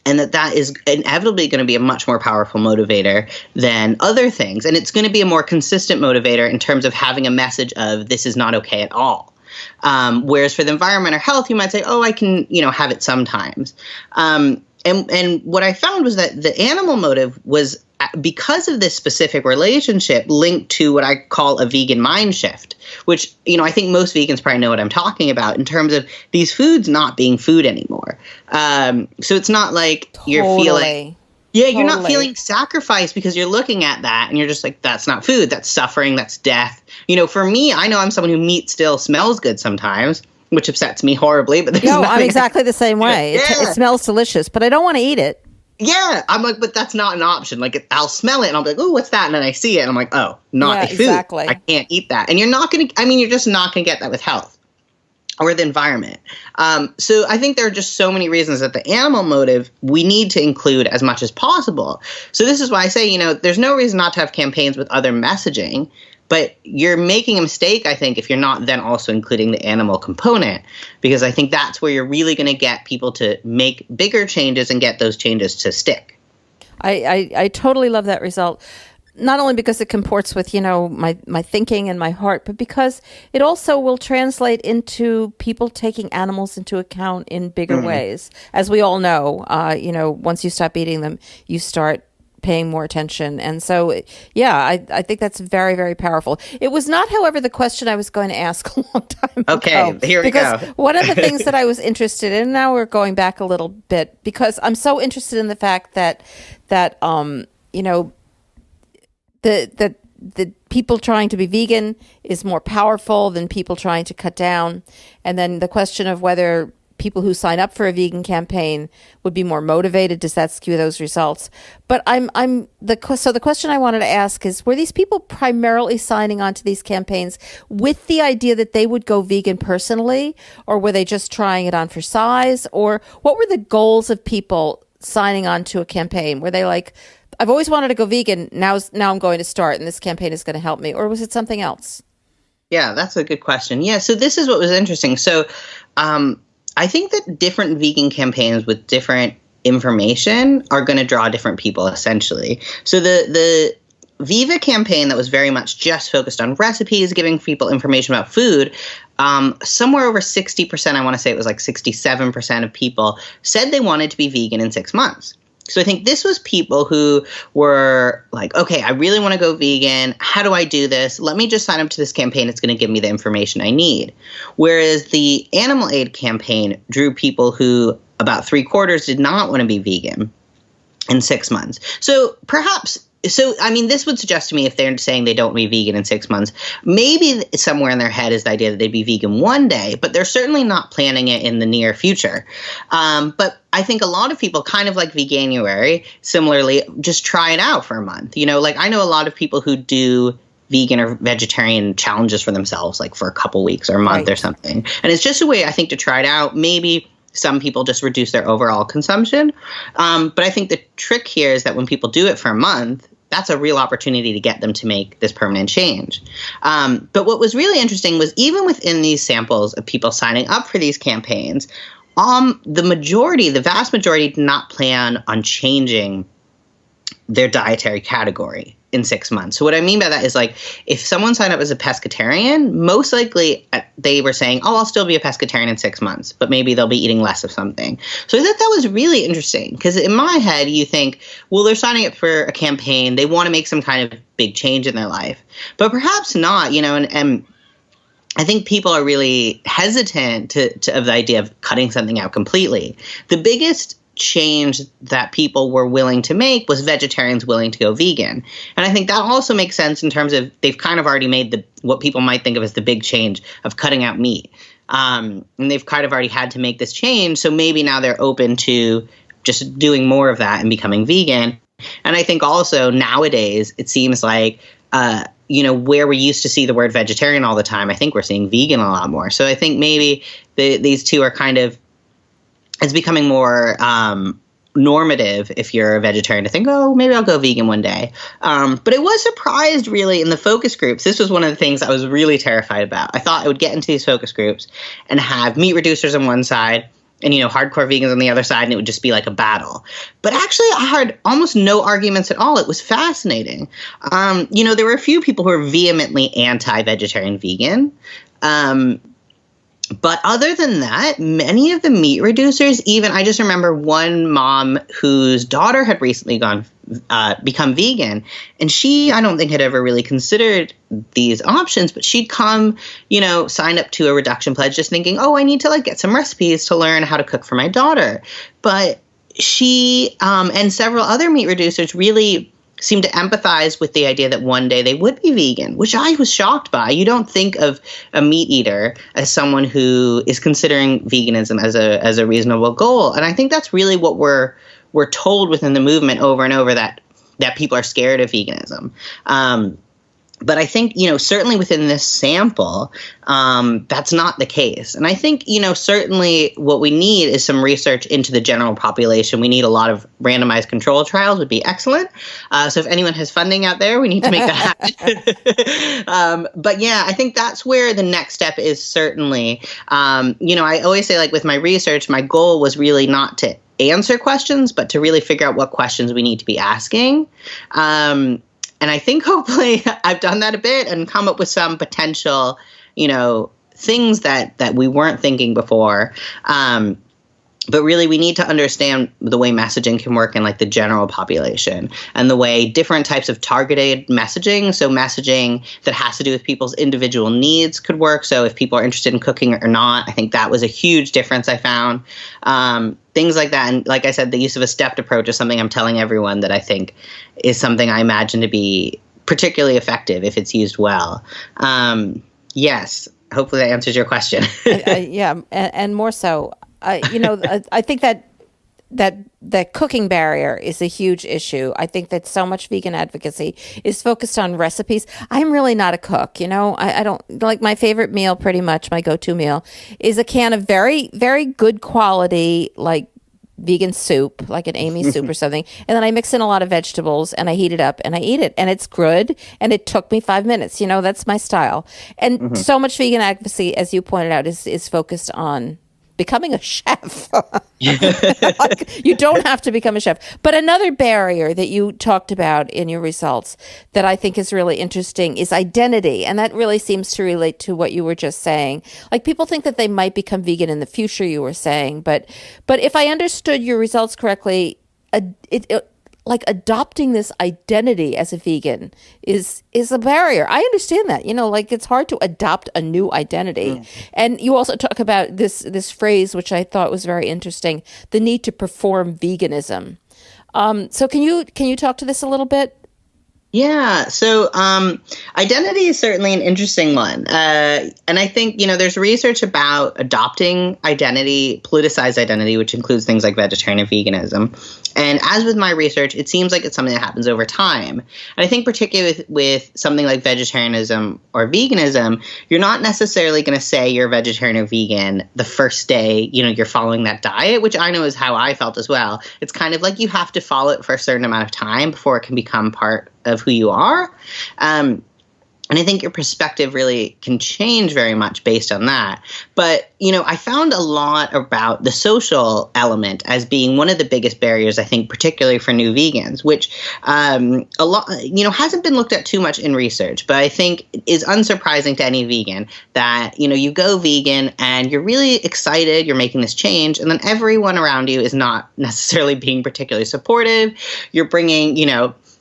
And that is inevitably going to be a much more powerful motivator than other things. And it's going to be a more consistent motivator in terms of having a message of this is not okay at all. Whereas for the environment or health, you might say, oh, I can, have it sometimes. And what I found was that the animal motive was, because of this specific relationship, linked to what I call a vegan mind shift, which, I think most vegans probably know what I'm talking about in terms of these foods not being food anymore. So it's not like you're feeling, you're not feeling sacrifice because you're looking at that and you're just like, that's not food, that's suffering, that's death. For me, I know I'm someone who meat still smells good sometimes, which upsets me horribly. But I'm exactly the same way. It smells delicious, but I don't want to eat it. Yeah, I'm like, but that's not an option. Like, I'll smell it and I'll be like, oh, what's that? And then I see it and I'm like, oh, not a food. Exactly. I can't eat that. And you're just not going to get that with health or the environment. So I think there are just so many reasons that the animal motive we need to include as much as possible. So this is why I say, there's no reason not to have campaigns with other messaging. But you're making a mistake, I think, if you're not then also including the animal component, because I think that's where you're really going to get people to make bigger changes and get those changes to stick. I totally love that result, not only because it comports with, my thinking and my heart, but because it also will translate into people taking animals into account in bigger ways. As we all know, once you stop eating them, you start paying more attention. And so, I think that's very, very powerful. It was not, however, the question I was going to ask a long time ago. Okay, here we go. Because one of the things that I was interested in, now we're going back a little bit, because I'm so interested in the fact that the people trying to be vegan is more powerful than people trying to cut down. And then the question of whether people who sign up for a vegan campaign would be more motivated? Does that skew those results? But so the question I wanted to ask is, were these people primarily signing on to these campaigns with the idea that they would go vegan personally, or were they just trying it on for size? Or what were the goals of people signing on to a campaign? Were they like, I've always wanted to go vegan, now I'm going to start, and this campaign is going to help me? Or was it something else? Yeah, that's a good question. Yeah, so this is what was interesting. So I think that different vegan campaigns with different information are going to draw different people, essentially. So the Viva campaign that was very much just focused on recipes, giving people information about food, somewhere over 60%, I want to say it was like 67% of people said they wanted to be vegan in 6 months. So I think this was people who were like, okay, I really want to go vegan. How do I do this? Let me just sign up to this campaign. It's going to give me the information I need. Whereas the animal aid campaign drew people who about 3/4 did not want to be vegan in 6 months. This would suggest to me, if they're saying they don't be vegan in 6 months, maybe somewhere in their head is the idea that they'd be vegan one day, but they're certainly not planning it in the near future. But I think a lot of people, kind of like Veganuary, similarly, just try it out for a month. I know a lot of people who do vegan or vegetarian challenges for themselves, like for a couple weeks or a month or something. And it's just a way, I think, to try it out. Maybe some people just reduce their overall consumption. But I think the trick here is that when people do it for a month, that's a real opportunity to get them to make this permanent change. But what was really interesting was even within these samples of people signing up for these campaigns, the vast majority did not plan on changing their dietary category in 6 months. So what I mean by that is, like, if someone signed up as a pescatarian, most likely they were saying, oh, I'll still be a pescatarian in 6 months, but maybe they'll be eating less of something. So I thought that was really interesting, because in my head, you think, well, they're signing up for a campaign. They want to make some kind of big change in their life, but perhaps not, and I think people are really hesitant of the idea of cutting something out completely. The biggest change that people were willing to make was vegetarians willing to go vegan. And I think that also makes sense in terms of they've kind of already made what people might think of as the big change of cutting out meat. And they've kind of already had to make this change. So maybe now they're open to just doing more of that and becoming vegan. And I think also nowadays it seems like, where we used to see the word vegetarian all the time, I think we're seeing vegan a lot more. So I think maybe these two are kind of, it's becoming more normative if you're a vegetarian to think, oh, maybe I'll go vegan one day. But I was surprised, really, in the focus groups. This was one of the things I was really terrified about. I thought I would get into these focus groups and have meat reducers on one side and, hardcore vegans on the other side, and it would just be like a battle. But actually, I heard almost no arguments at all. It was fascinating. There were a few people who were vehemently anti-vegetarian vegan. But other than that, many of the meat reducers, even I just remember one mom whose daughter had recently become vegan, and she, I don't think, had ever really considered these options, but she'd come, sign up to a reduction pledge just thinking, oh, I need to get some recipes to learn how to cook for my daughter. But she and several other meat reducers really seemed to empathize with the idea that one day they would be vegan, which I was shocked by. You don't think of a meat eater as someone who is considering veganism as a reasonable goal. And I think that's really what we're told within the movement over and over, that people are scared of veganism. But I think, certainly within this sample, that's not the case. And I think, certainly what we need is some research into the general population. We need a lot of randomized control trials would be excellent. So if anyone has funding out there, we need to make that happen. But yeah, I think that's where the next step is certainly. I always say, with my research, my goal was really not to answer questions, but to really figure out what questions we need to be asking. And I think hopefully I've done that a bit and come up with some potential, things that we weren't thinking before. But really, we need to understand the way messaging can work in the general population, and the way different types of targeted messaging, so messaging that has to do with people's individual needs, could work. So if people are interested in cooking or not, I think that was a huge difference I found. Things like that. And like I said, the use of a stepped approach is something I'm telling everyone that I think is something I imagine to be particularly effective if it's used well. Yes, hopefully that answers your question. Yeah, and more so. I think that cooking barrier is a huge issue. I think that so much vegan advocacy is focused on recipes. I'm really not a cook, I don't like my favorite meal, pretty much my go-to meal is a can of very, very good quality, like vegan soup, like an Amy soup or something. And then I mix in a lot of vegetables and I heat it up and I eat it and it's good. And it took me 5 minutes. That's my style. And so much vegan advocacy, as you pointed out, is focused on becoming a chef. Like, you don't have to become a chef. But another barrier that you talked about in your results that I think is really interesting is identity. And that really seems to relate to what you were just saying. Like, people think that they might become vegan in the future, you were saying. But if I understood your results correctly, like adopting this identity as a vegan is a barrier. I understand that, like it's hard to adopt a new identity. And you also talk about this phrase, which I thought was very interesting, the need to perform veganism. So can you talk to this a little bit? Yeah. So identity is certainly an interesting one. And I think, there's research about adopting identity, politicized identity, which includes things like vegetarian and veganism. And as with my research, it seems like it's something that happens over time. And I think particularly with something like vegetarianism or veganism, you're not necessarily going to say you're vegetarian or vegan the first day, you're following that diet, which I know is how I felt as well. It's kind of like you have to follow it for a certain amount of time before it can become part of who you are. And I think your perspective really can change very much based on that. But, I found a lot about the social element as being one of the biggest barriers, I think, particularly for new vegans, which hasn't been looked at too much in research, but I think is unsurprising to any vegan that, you go vegan and you're really excited, you're making this change, and then everyone around you is not necessarily being particularly supportive. You're bringing,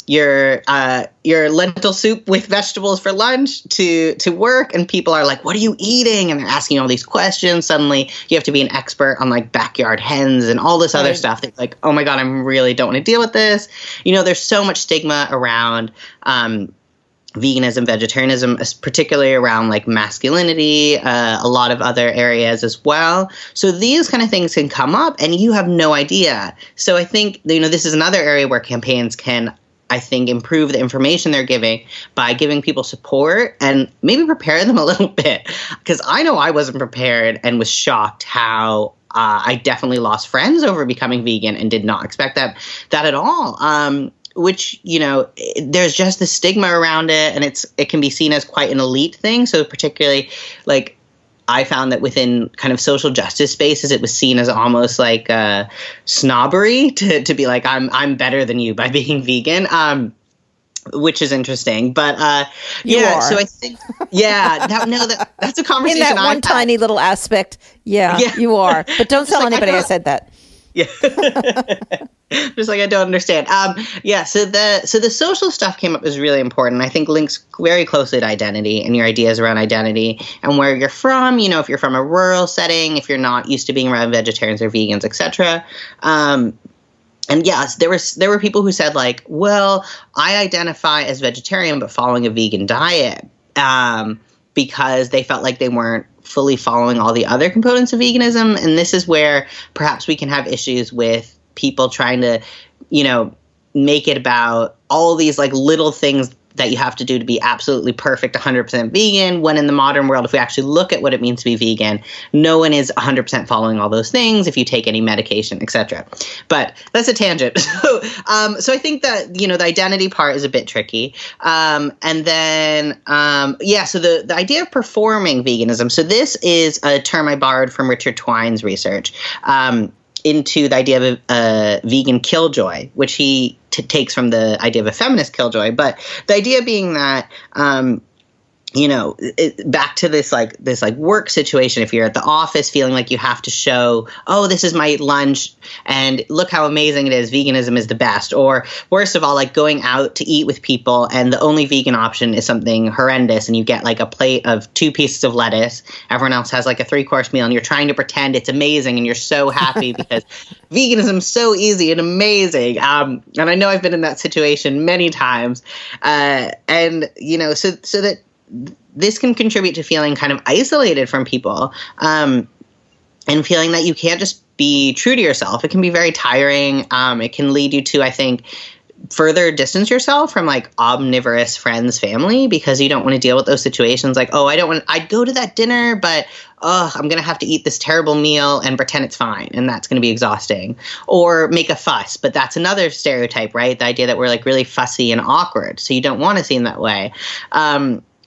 your lentil soup with vegetables for lunch to work, and people are like, what are you eating? And they're asking all these questions. Suddenly you have to be an expert on like backyard hens and all this other stuff. That's like, oh my God, I really don't want to deal with this. There's so much stigma around veganism, vegetarianism, particularly around like masculinity, a lot of other areas as well. So these kind of things can come up and you have no idea. So I think, this is another area where campaigns can, I think, improve the information they're giving by giving people support and maybe prepare them a little bit. Because I know I wasn't prepared and was shocked how I definitely lost friends over becoming vegan and did not expect that at all. Which, there's just the stigma around it, and it can be seen as quite an elite thing. So particularly, like, I found that within kind of social justice spaces, it was seen as almost like snobbery to be like, I'm better than you by being vegan, which is interesting. But so I think, that's a conversation. In that one tiny little aspect, you are. But don't tell anybody I said that. Yeah. Just like, I don't understand. So the social stuff came up as really important. I think links very closely to identity and your ideas around identity and where you're from, if you're from a rural setting, if you're not used to being around vegetarians or vegans, etc. And yes, there were people who said like, well, I identify as vegetarian but following a vegan diet because they felt like they weren't fully following all the other components of veganism. And this is where perhaps we can have issues with people trying to, make it about all these like little things that you have to do to be absolutely perfect 100% vegan, when in the modern world, if we actually look at what it means to be vegan, no one is 100% following all those things if you take any medication, etc. But that's a tangent. So I think that, the identity part is a bit tricky. And then, so the idea of performing veganism. So this is a term I borrowed from Richard Twine's research. Into the idea of a vegan killjoy, which he takes from the idea of a feminist killjoy. But the idea being that, back to this work situation, if you're at the office feeling like you have to show, oh, this is my lunch and look how amazing it is, veganism is the best. Or worst of all, like going out to eat with people and the only vegan option is something horrendous and you get like a plate of 2 pieces of lettuce. Everyone else has like a 3-course meal and you're trying to pretend it's amazing and you're so happy because veganism is so easy and amazing. And I know I've been in that situation many times. So that this can contribute to feeling kind of isolated from people. And and feeling that you can't just be true to yourself. It can be very tiring. It can lead you to, I think, further distance yourself from like omnivorous friends, family, because you don't want to deal with those situations like, oh, I'd go to that dinner, but I'm going to have to eat this terrible meal and pretend it's fine. And that's going to be exhausting. Or make a fuss. But that's another stereotype, right? The idea that we're like really fussy and awkward. So you don't want to seem that way.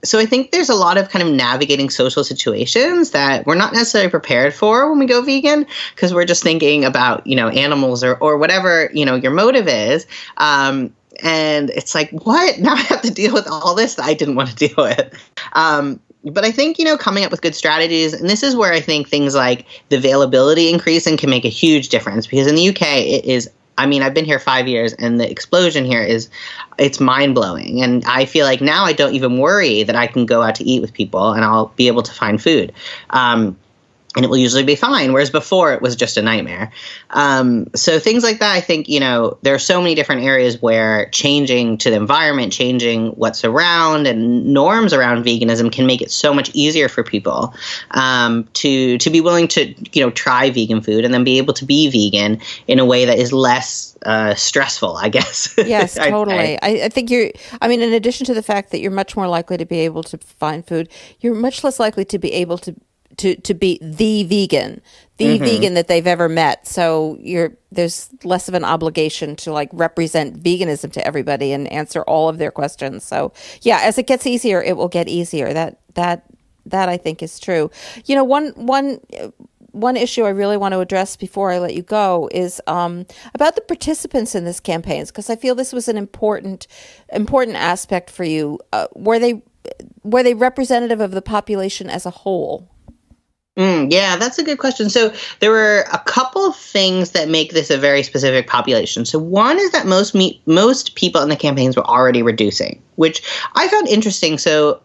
So I think there's a lot of kind of navigating social situations that we're not necessarily prepared for when we go vegan, because we're just thinking about, animals or whatever, your motive is. And it's like, what? Now I have to deal with all this that I didn't want to deal with. But I think, coming up with good strategies, and this is where I think things like the availability increasing can make a huge difference, because in the UK it is, I've been here 5 years, and the explosion here it's mind-blowing. And I feel like now I don't even worry that I can go out to eat with people and I'll be able to find food. And it will usually be fine, whereas before it was just a nightmare. So things like that, I think, there are so many different areas where changing to the environment, changing what's around and norms around veganism can make it so much easier for people to be willing to, try vegan food and then be able to be vegan in a way that is less stressful, I guess. Yes, totally. I think in addition to the fact that you're much more likely to be able to find food, you're much less likely to be able to be the vegan that they've ever met. So there's less of an obligation to like represent veganism to everybody and answer all of their questions. So yeah, as it gets easier, it will get easier. That I think is true. One issue I really want to address before I let you go is about the participants in this campaign, because I feel this was an important aspect for you. Were they representative of the population as a whole? Yeah, that's a good question. So there were a couple of things that make this a very specific population. So one is that most people in the campaigns were already reducing, which I found interesting. So,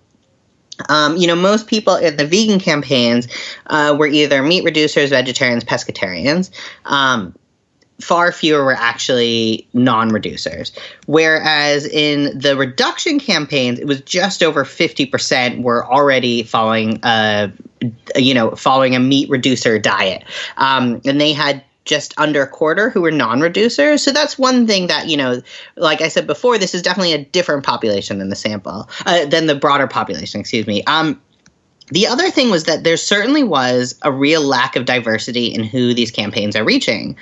most people in the vegan campaigns were either meat reducers, vegetarians, pescatarians. Far fewer were actually non-reducers. Whereas in the reduction campaigns, it was just over 50% were already following a meat reducer diet. And they had just under a quarter who were non-reducers. So that's one thing that, like I said before, this is definitely a different population than than the broader population, excuse me. The other thing was that there certainly was a real lack of diversity in who these campaigns are reaching.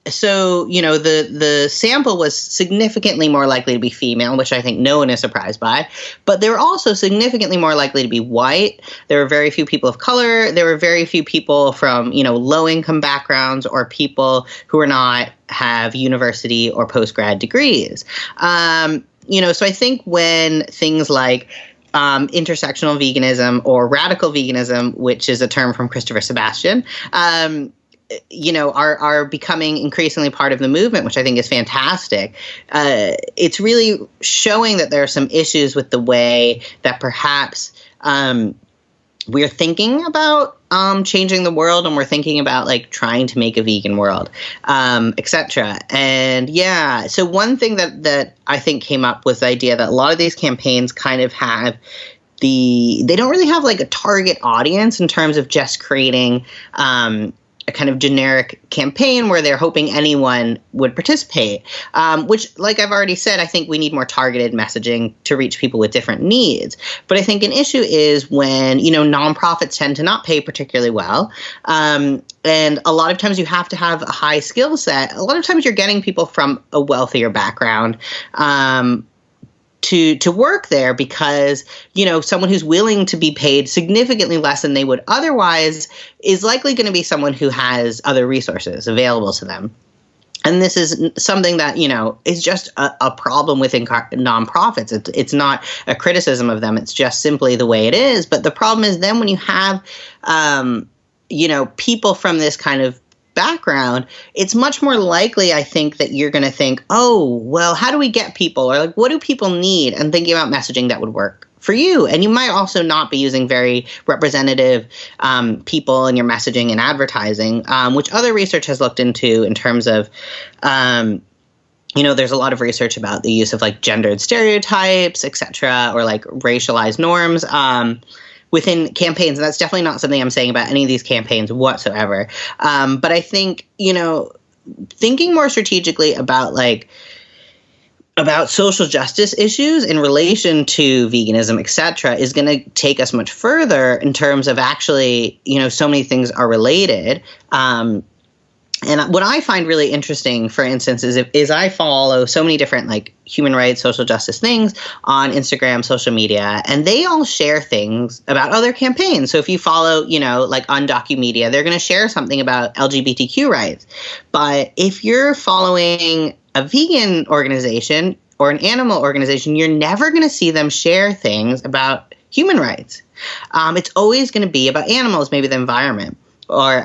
So, the sample was significantly more likely to be female, which I think no one is surprised by. But they were also significantly more likely to be white. There were very few people of color. There were very few people from, low-income backgrounds or people who are not have university or post-grad degrees. So I think when things like intersectional veganism or radical veganism, which is a term from Christopher Sebastian, are becoming increasingly part of the movement, which I think is fantastic. It's really showing that there are some issues with the way that perhaps we're thinking about changing the world, and we're thinking about like trying to make a vegan world, etc. And yeah, so one thing that I think came up was the idea that a lot of these campaigns kind of have they don't really have like a target audience in terms of just creating a kind of generic campaign where they're hoping anyone would participate, which, like I've already said, I think we need more targeted messaging to reach people with different needs. But I think an issue is when, nonprofits tend to not pay particularly well. And a lot of times you have to have a high skill set. A lot of times you're getting people from a wealthier background, to work there because, someone who's willing to be paid significantly less than they would otherwise is likely going to be someone who has other resources available to them. And this is something that, is just a problem with nonprofits. It's not a criticism of them. It's just simply the way it is. But the problem is then when you have, people from this kind of background, it's much more likely, I think, that you're going to think, oh, well, how do we get people? Or like, what do people need? And thinking about messaging that would work for you. And you might also not be using very representative people in your messaging and advertising, which other research has looked into in terms of, there's a lot of research about the use of like gendered stereotypes, et cetera, or like racialized norms, within campaigns. And that's definitely not something I'm saying about any of these campaigns whatsoever. But I think, thinking more strategically about social justice issues in relation to veganism, et cetera, is going to take us much further in terms of actually, so many things are related. And what I find really interesting, for instance, is I follow so many different human rights, social justice things on Instagram, social media, and they all share things about other campaigns. So if you follow, Undocu Media, they're going to share something about LGBTQ rights. But if you're following a vegan organization or an animal organization, you're never going to see them share things about human rights. It's always going to be about animals, maybe the environment, or,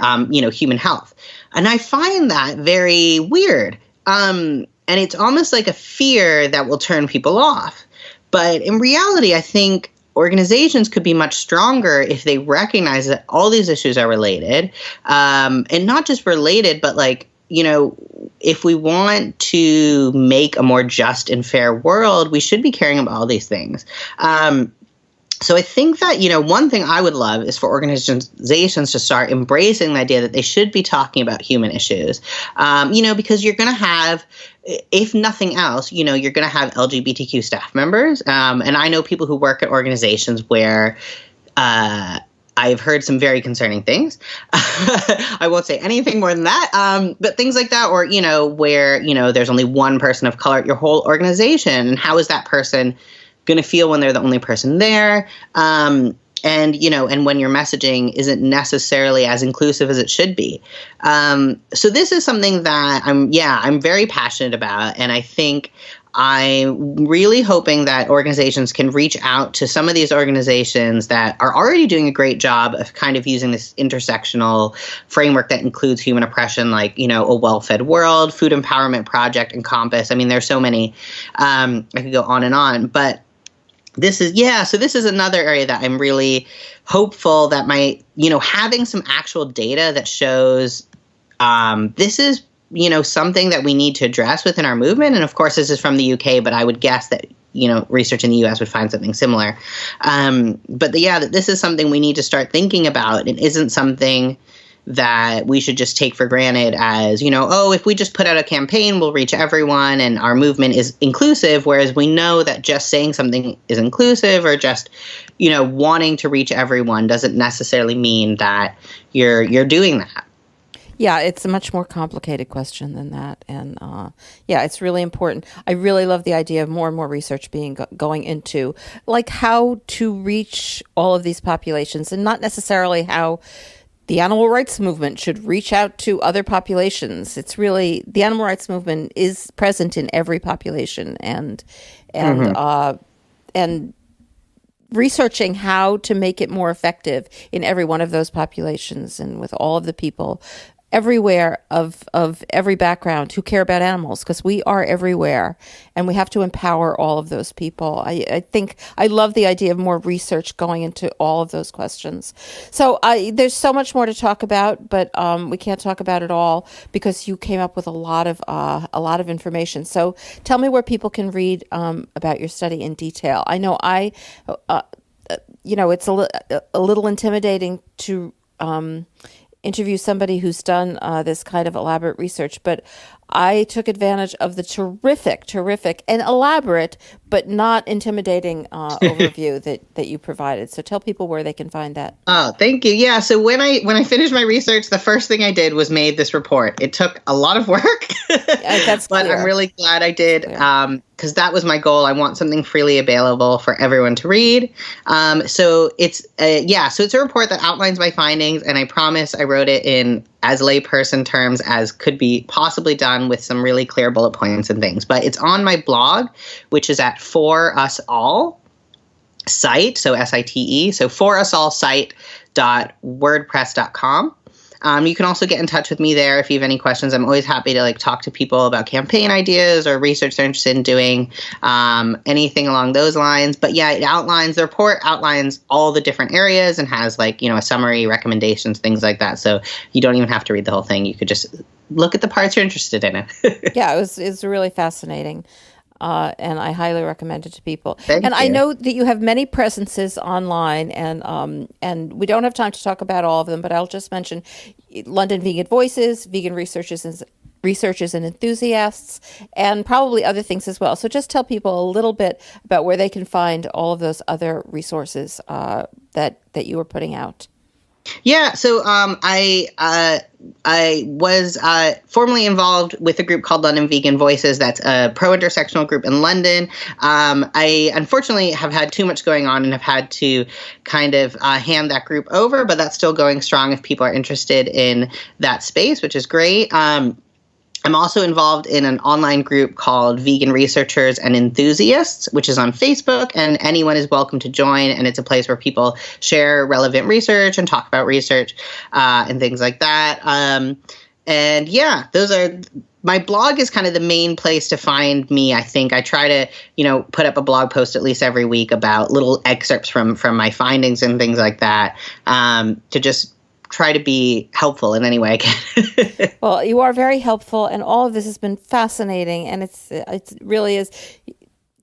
human health. And I find that very weird. And it's almost like a fear that will turn people off. But in reality, I think organizations could be much stronger if they recognize that all these issues are related. And not just related, but if we want to make a more just and fair world, we should be caring about all these things. So I think that, one thing I would love is for organizations to start embracing the idea that they should be talking about human issues, because you're going to have, if nothing else, you're going to have LGBTQ staff members. And I know people who work at organizations where I've heard some very concerning things. I won't say anything more than that. But things like that, or, where, there's only one person of color at your whole organization. And how is that person going to feel when they're the only person there? And when your messaging isn't necessarily as inclusive as it should be. So this is something that I'm very passionate about. And I think I'm really hoping that organizations can reach out to some of these organizations that are already doing a great job of kind of using this intersectional framework that includes human oppression, like, A Well-Fed World, Food Empowerment Project, and Compass. I mean, there's so many. I could go on, but this is another area that I'm really hopeful that having some actual data that shows this is, something that we need to address within our movement. And of course, this is from the UK, but I would guess that, research in the US would find something similar. But that this is something we need to start thinking about. It isn't something that we should just take for granted as, if we just put out a campaign, we'll reach everyone and our movement is inclusive. Whereas we know that just saying something is inclusive or just, wanting to reach everyone doesn't necessarily mean that you're doing that. Yeah, it's a much more complicated question than that. And it's really important. I really love the idea of more and more research going into how to reach all of these populations, and not necessarily how the animal rights movement should reach out to other populations. It's really, the animal rights movement is present in every population, and researching how to make it more effective in every one of those populations, and with all of the people everywhere of every background who care about animals, because we are everywhere and we have to empower all of those people. I think I love the idea of more research going into all of those questions. So there's so much more to talk about, but we can't talk about it all because you came up with a lot of information. So tell me where people can read about your study in detail. I know it's a little intimidating to interview somebody who's done this kind of elaborate research, but I took advantage of the terrific and elaborate, but not intimidating overview that you provided. So tell people where they can find that. Oh, thank you. Yeah. So when I finished my research, the first thing I did was made this report. It took a lot of work, that's but clear. I'm really glad I did, because that was my goal. I want something freely available for everyone to read. So it's a report that outlines my findings, and I promise I wrote it in as layperson terms as could be possibly done, with some really clear bullet points and things. But it's on my blog, which is at For Us All site, so SITE, so forusallsite.wordpress.com. You can also get in touch with me there if you have any questions. I'm always happy to talk to people about campaign ideas or research they're interested in doing, anything along those lines. But yeah, the report outlines all the different areas and has a summary, recommendations, things like that. So you don't even have to read the whole thing. You could just look at the parts you're interested in. Yeah, it was really fascinating. and I highly recommend it to people. Thank and you. I know that you have many presences online, and we don't have time to talk about all of them, but I'll just mention London Vegan Voices, Vegan Researchers and Enthusiasts, and probably other things as well. So just tell people a little bit about where they can find all of those other resources that you were putting out. Yeah, so I was formerly involved with a group called London Vegan Voices. That's a pro-intersectional group in London. I unfortunately have had too much going on and have had to kind of hand that group over, but that's still going strong if people are interested in that space, which is great. I'm also involved in an online group called Vegan Researchers and Enthusiasts, which is on Facebook, and anyone is welcome to join. And it's a place where people share relevant research and talk about research and things like that. And yeah, my blog is kind of the main place to find me. I think I try to, put up a blog post at least every week about little excerpts from my findings and things like that, to just try to be helpful in any way I can. Well, you are very helpful, and all of this has been fascinating, and it really is.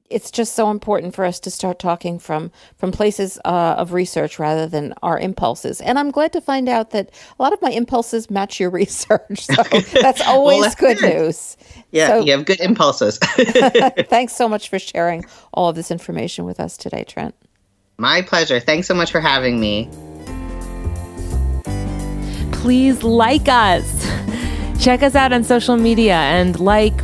It's just so important for us to start talking from places of research rather than our impulses. And I'm glad to find out that a lot of my impulses match your research. So that's always that's good news. Yeah, So, you have good impulses. thanks so much for sharing all of this information with us today, Trent. My pleasure. Thanks so much for having me. Please like us. Check us out on social media and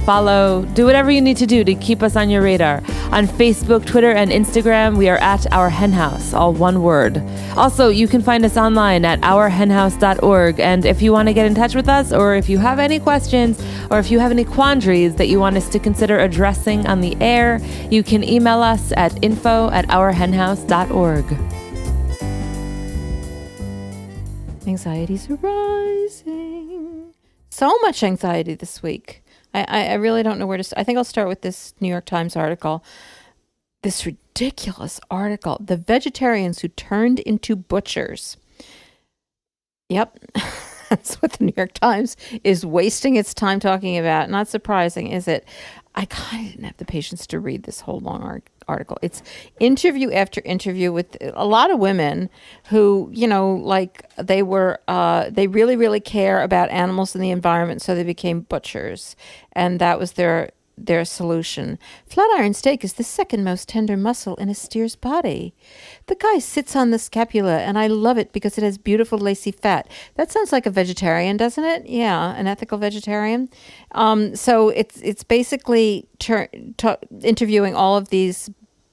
follow, do whatever you need to do to keep us on your radar. On Facebook, Twitter, and Instagram, we are at Our Hen House, all one word. Also, you can find us online at ourhenhouse.org. And if you want to get in touch with us, or if you have any questions, or if you have any quandaries that you want us to consider addressing on the air, you can email us at info@ourhenhouse.org. Anxieties are rising. So much anxiety this week. I really don't know where to start. I think I'll start with this New York Times article. This ridiculous article. The vegetarians who turned into butchers. Yep. That's what the New York Times is wasting its time talking about. Not surprising, is it? I kind of didn't have the patience to read this whole long article. It's interview after interview with a lot of women who, they really, really care about animals and the environment, so they became butchers. And that was their solution. Flatiron steak is the second most tender muscle in a steer's body. The guy sits on the scapula, and I love it because it has beautiful lacy fat. That sounds like a vegetarian, doesn't it? Yeah, an ethical vegetarian. So it's basically interviewing all of these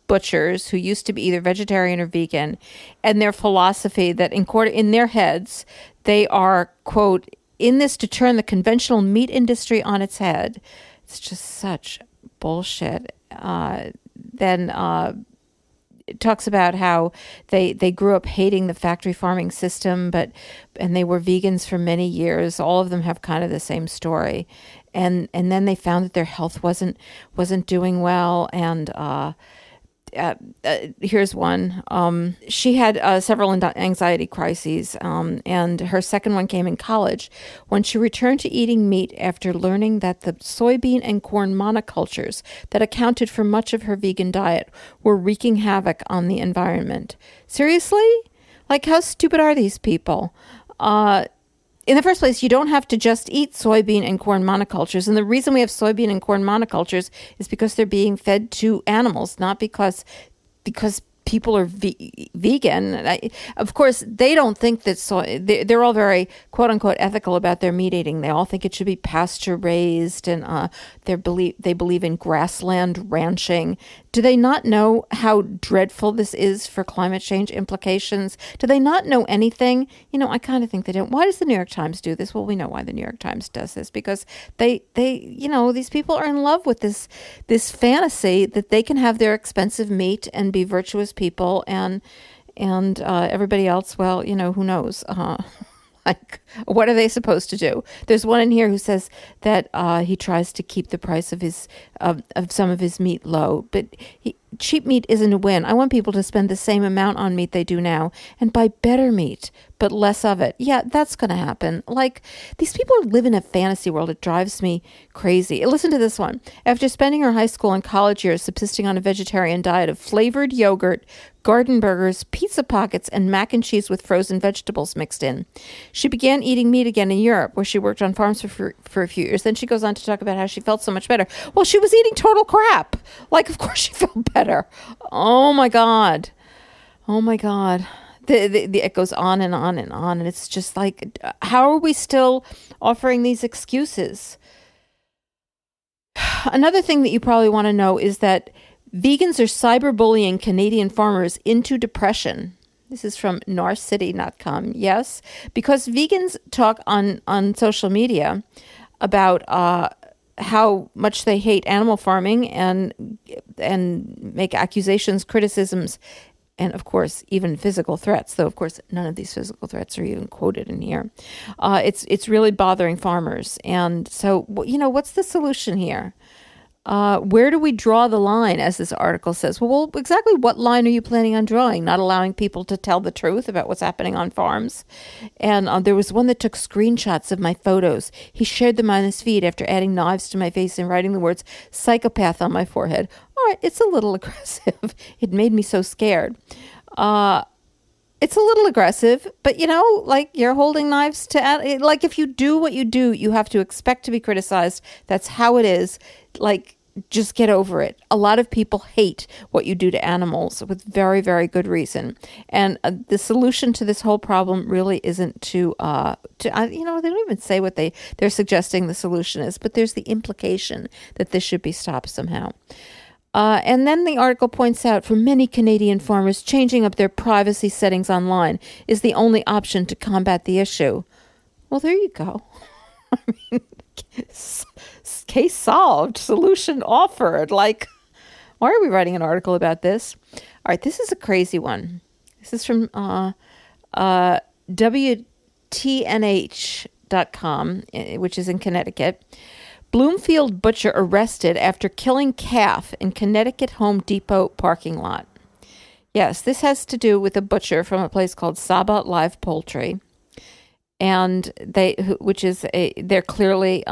butchers who used to be either vegetarian or vegan, and their philosophy that in their heads they are, quote, in this to turn the conventional meat industry on its head. It's just such bullshit. Then it talks about how they grew up hating the factory farming system, and they were vegans for many years. All of them have kind of the same story, and then they found that their health wasn't doing well. And here's one. She had several anxiety crises, and her second one came in college when she returned to eating meat after learning that the soybean and corn monocultures that accounted for much of her vegan diet were wreaking havoc on the environment. Seriously? Like, how stupid are these people? In the first place, you don't have to just eat soybean and corn monocultures. And the reason we have soybean and corn monocultures is because they're being fed to animals, not because people are vegan. Of course, they don't think that they're all very, quote unquote, ethical about their meat eating. They all think it should be pasture raised, and they believe in grassland ranching. Do they not know how dreadful this is for climate change implications? Do they not know anything? I kind of think they don't. Why does the New York Times do this? Well, we know why the New York Times does this, because they these people are in love with this fantasy that they can have their expensive meat and be virtuous people, and everybody else, well, who knows? Like, what are they supposed to do? There's one in here who says that he tries to keep the price of his of some of his meat low, but cheap meat isn't a win. I want people to spend the same amount on meat they do now and buy better meat, but less of it. Yeah, that's going to happen. Like, these people live in a fantasy world. It drives me crazy. Listen to this one. After spending her high school and college years subsisting on a vegetarian diet of flavored yogurt, garden burgers, pizza pockets, and mac and cheese with frozen vegetables mixed in, she began eating meat again in Europe, where she worked on farms for a few years. Then she goes on to talk about how she felt so much better. Well, she was eating total crap. Like, of course she felt better. Oh, my God. Oh, my God. It goes on and on and on. And it's just like, how are we still offering these excuses? Another thing that you probably want to know is that vegans are cyberbullying Canadian farmers into depression. This is from narcity.com. Yes, because vegans talk on social media about how much they hate animal farming and make accusations, criticisms, and, of course, even physical threats, though, of course, none of these physical threats are even quoted in here. It's really bothering farmers. And so, what's the solution here? Where do we draw the line, as this article says? Well, exactly what line are you planning on drawing? Not allowing people to tell the truth about what's happening on farms. And there was one that took screenshots of my photos. He shared them on his feed after adding knives to my face and writing the words psychopath on my forehead. All right, it's a little aggressive. It made me so scared. It's a little aggressive, but, like, you're holding knives to, like, if you do what you do, you have to expect to be criticized. That's how it is. Like, just get over it. A lot of people hate what you do to animals with very, very good reason. And the solution to this whole problem really isn't to they don't even say what they're suggesting the solution is, but there's the implication that this should be stopped somehow. And then the article points out, for many Canadian farmers, changing up their privacy settings online is the only option to combat the issue. Well, there you go. I mean, case solved, solution offered. Like, why are we writing an article about this? All right, this is a crazy one. This is from WTNH.com, which is in Connecticut. Bloomfield butcher arrested after killing calf in Connecticut Home Depot parking lot. Yes, this has to do with a butcher from a place called Saba Live Poultry, and they're clearly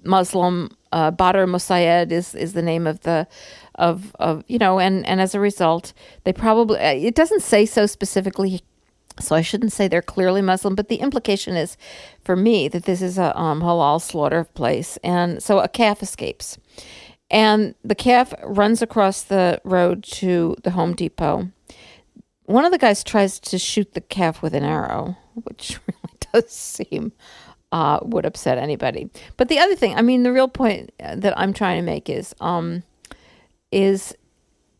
Muslim. Badr Mossayed is the name of and as a result, they probably, it doesn't say so specifically, so I shouldn't say they're clearly Muslim, but the implication is, for me, that this is a halal slaughter place. And so a calf escapes. And the calf runs across the road to the Home Depot. One of the guys tries to shoot the calf with an arrow, which really does seem would upset anybody. But the other thing, I mean, the real point that I'm trying to make is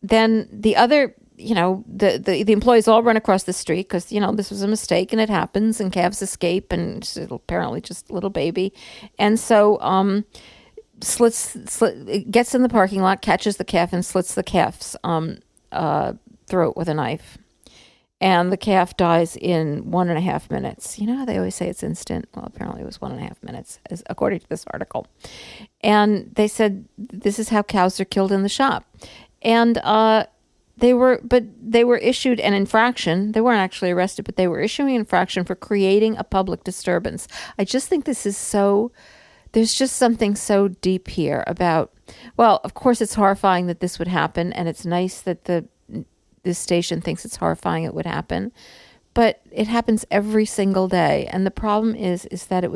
then the other, the employees all run across the street because, this was a mistake and it happens and calves escape and it's apparently just a little baby. And so gets in the parking lot, catches the calf and slits the calf's throat with a knife. And the calf dies in 1.5 minutes. You know how they always say it's instant? Well, apparently it was 1.5 minutes, according to this article. And they said this is how cows are killed in the shop. And they were issued an infraction. They weren't actually arrested, but they were issuing an infraction for creating a public disturbance. I just think this is there's just something so deep here about, well, of course it's horrifying that this would happen, and it's nice that this station thinks it's horrifying it would happen, but it happens every single day. And the problem is that it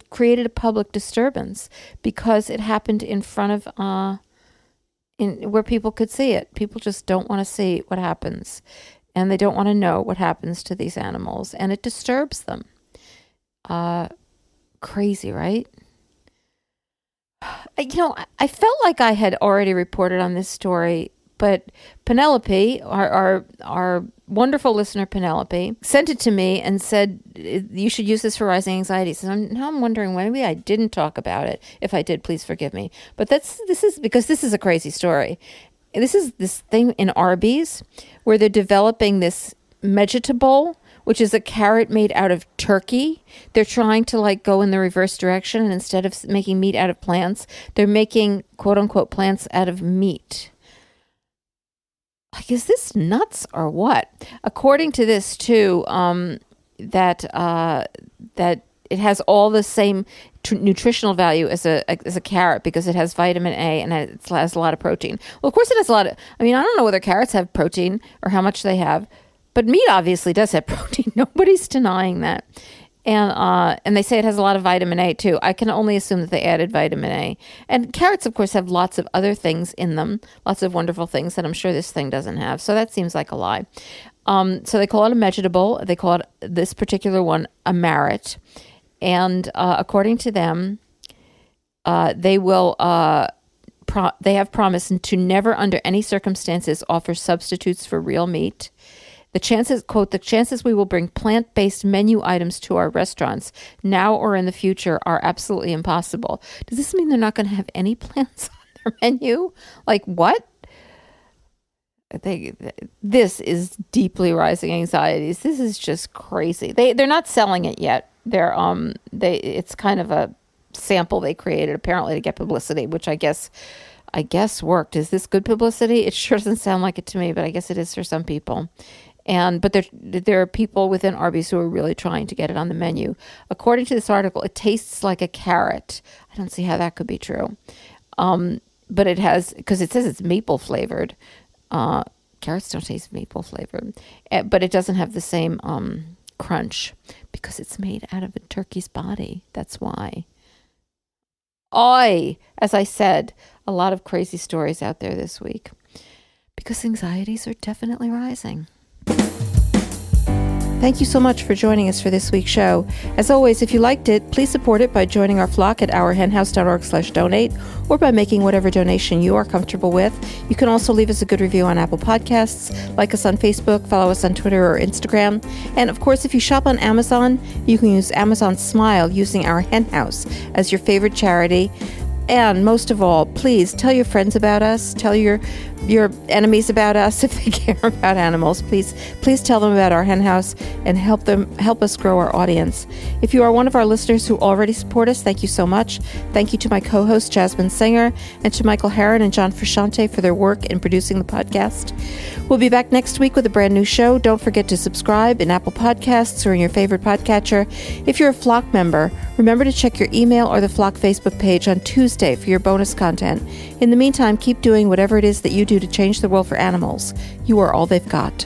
created a public disturbance because it happened in front of where people could see it. People just don't want to see what happens, and they don't want to know what happens to these animals, and it disturbs them. Crazy, right? I felt like I had already reported on this story, but Penelope, our wonderful listener Penelope, sent it to me and said, you should use this for rising anxiety. So now I'm wondering, maybe I didn't talk about it. If I did, please forgive me. But this is because this is a crazy story. This is this thing in Arby's where they're developing this vegetable, which is a carrot made out of turkey. They're trying to go in the reverse direction, and instead of making meat out of plants, they're making quote unquote plants out of meat. like, is this nuts or what? According to this too, that it has all the same nutritional value as a carrot because it has vitamin A and it has a lot of protein. Well, of course it has a lot of, I mean, I don't know whether carrots have protein or how much they have, but meat obviously does have protein. Nobody's denying that. And they say it has a lot of vitamin A too. I can only assume that they added vitamin A. And carrots, of course, have lots of other things in them, lots of wonderful things that I'm sure this thing doesn't have. So that seems like a lie. So they call it a vegetable. They call it, this particular one, a merit. And according to them, they will. They have promised to never, under any circumstances, offer substitutes for real meat. The chances, quote, the chances we will bring plant-based menu items to our restaurants now or in the future are absolutely impossible. Does this mean they're not going to have any plants on their menu? Like what? This is deeply rising anxieties. This is just crazy. They're not selling it yet. It's kind of a sample they created apparently to get publicity, which I guess worked. Is this good publicity? It sure doesn't sound like it to me, but I guess it is for some people. But there are people within Arby's who are really trying to get it on the menu. According to this article, it tastes like a carrot. I don't see how that could be true. But it has, because it says it's maple flavored. Carrots don't taste maple flavored, but it doesn't have the same crunch because it's made out of a turkey's body. That's why. As I said, a lot of crazy stories out there this week because anxieties are definitely rising. Thank you so much for joining us for this week's show. As always, if you liked it, please support it by joining our flock at ourhenhouse.org/donate or by making whatever donation you are comfortable with. You can also leave us a good review on Apple Podcasts, like us on Facebook, follow us on Twitter or Instagram. And of course, if you shop on Amazon, you can use Amazon Smile using Our Hen House as your favorite charity. And most of all, please tell your friends about us. Tell your enemies about us if they care about animals. Please tell them about Our Hen House and help us grow our audience. If you are one of our listeners who already support us, thank you so much. Thank you to my co-host Jasmine Singer and to Michael Herron and John Frusciante for their work in producing the podcast. We'll be back next week with a brand new show. Don't forget to subscribe in Apple Podcasts or in your favorite podcatcher. If you're a Flock member, remember to check your email or the Flock Facebook page on Tuesday for your bonus content. In the meantime, keep doing whatever it is that you do to change the world for animals. You are all they've got.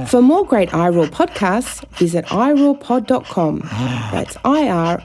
For more great iRule podcasts, visit irulepod.com. That's IROARPOD.com.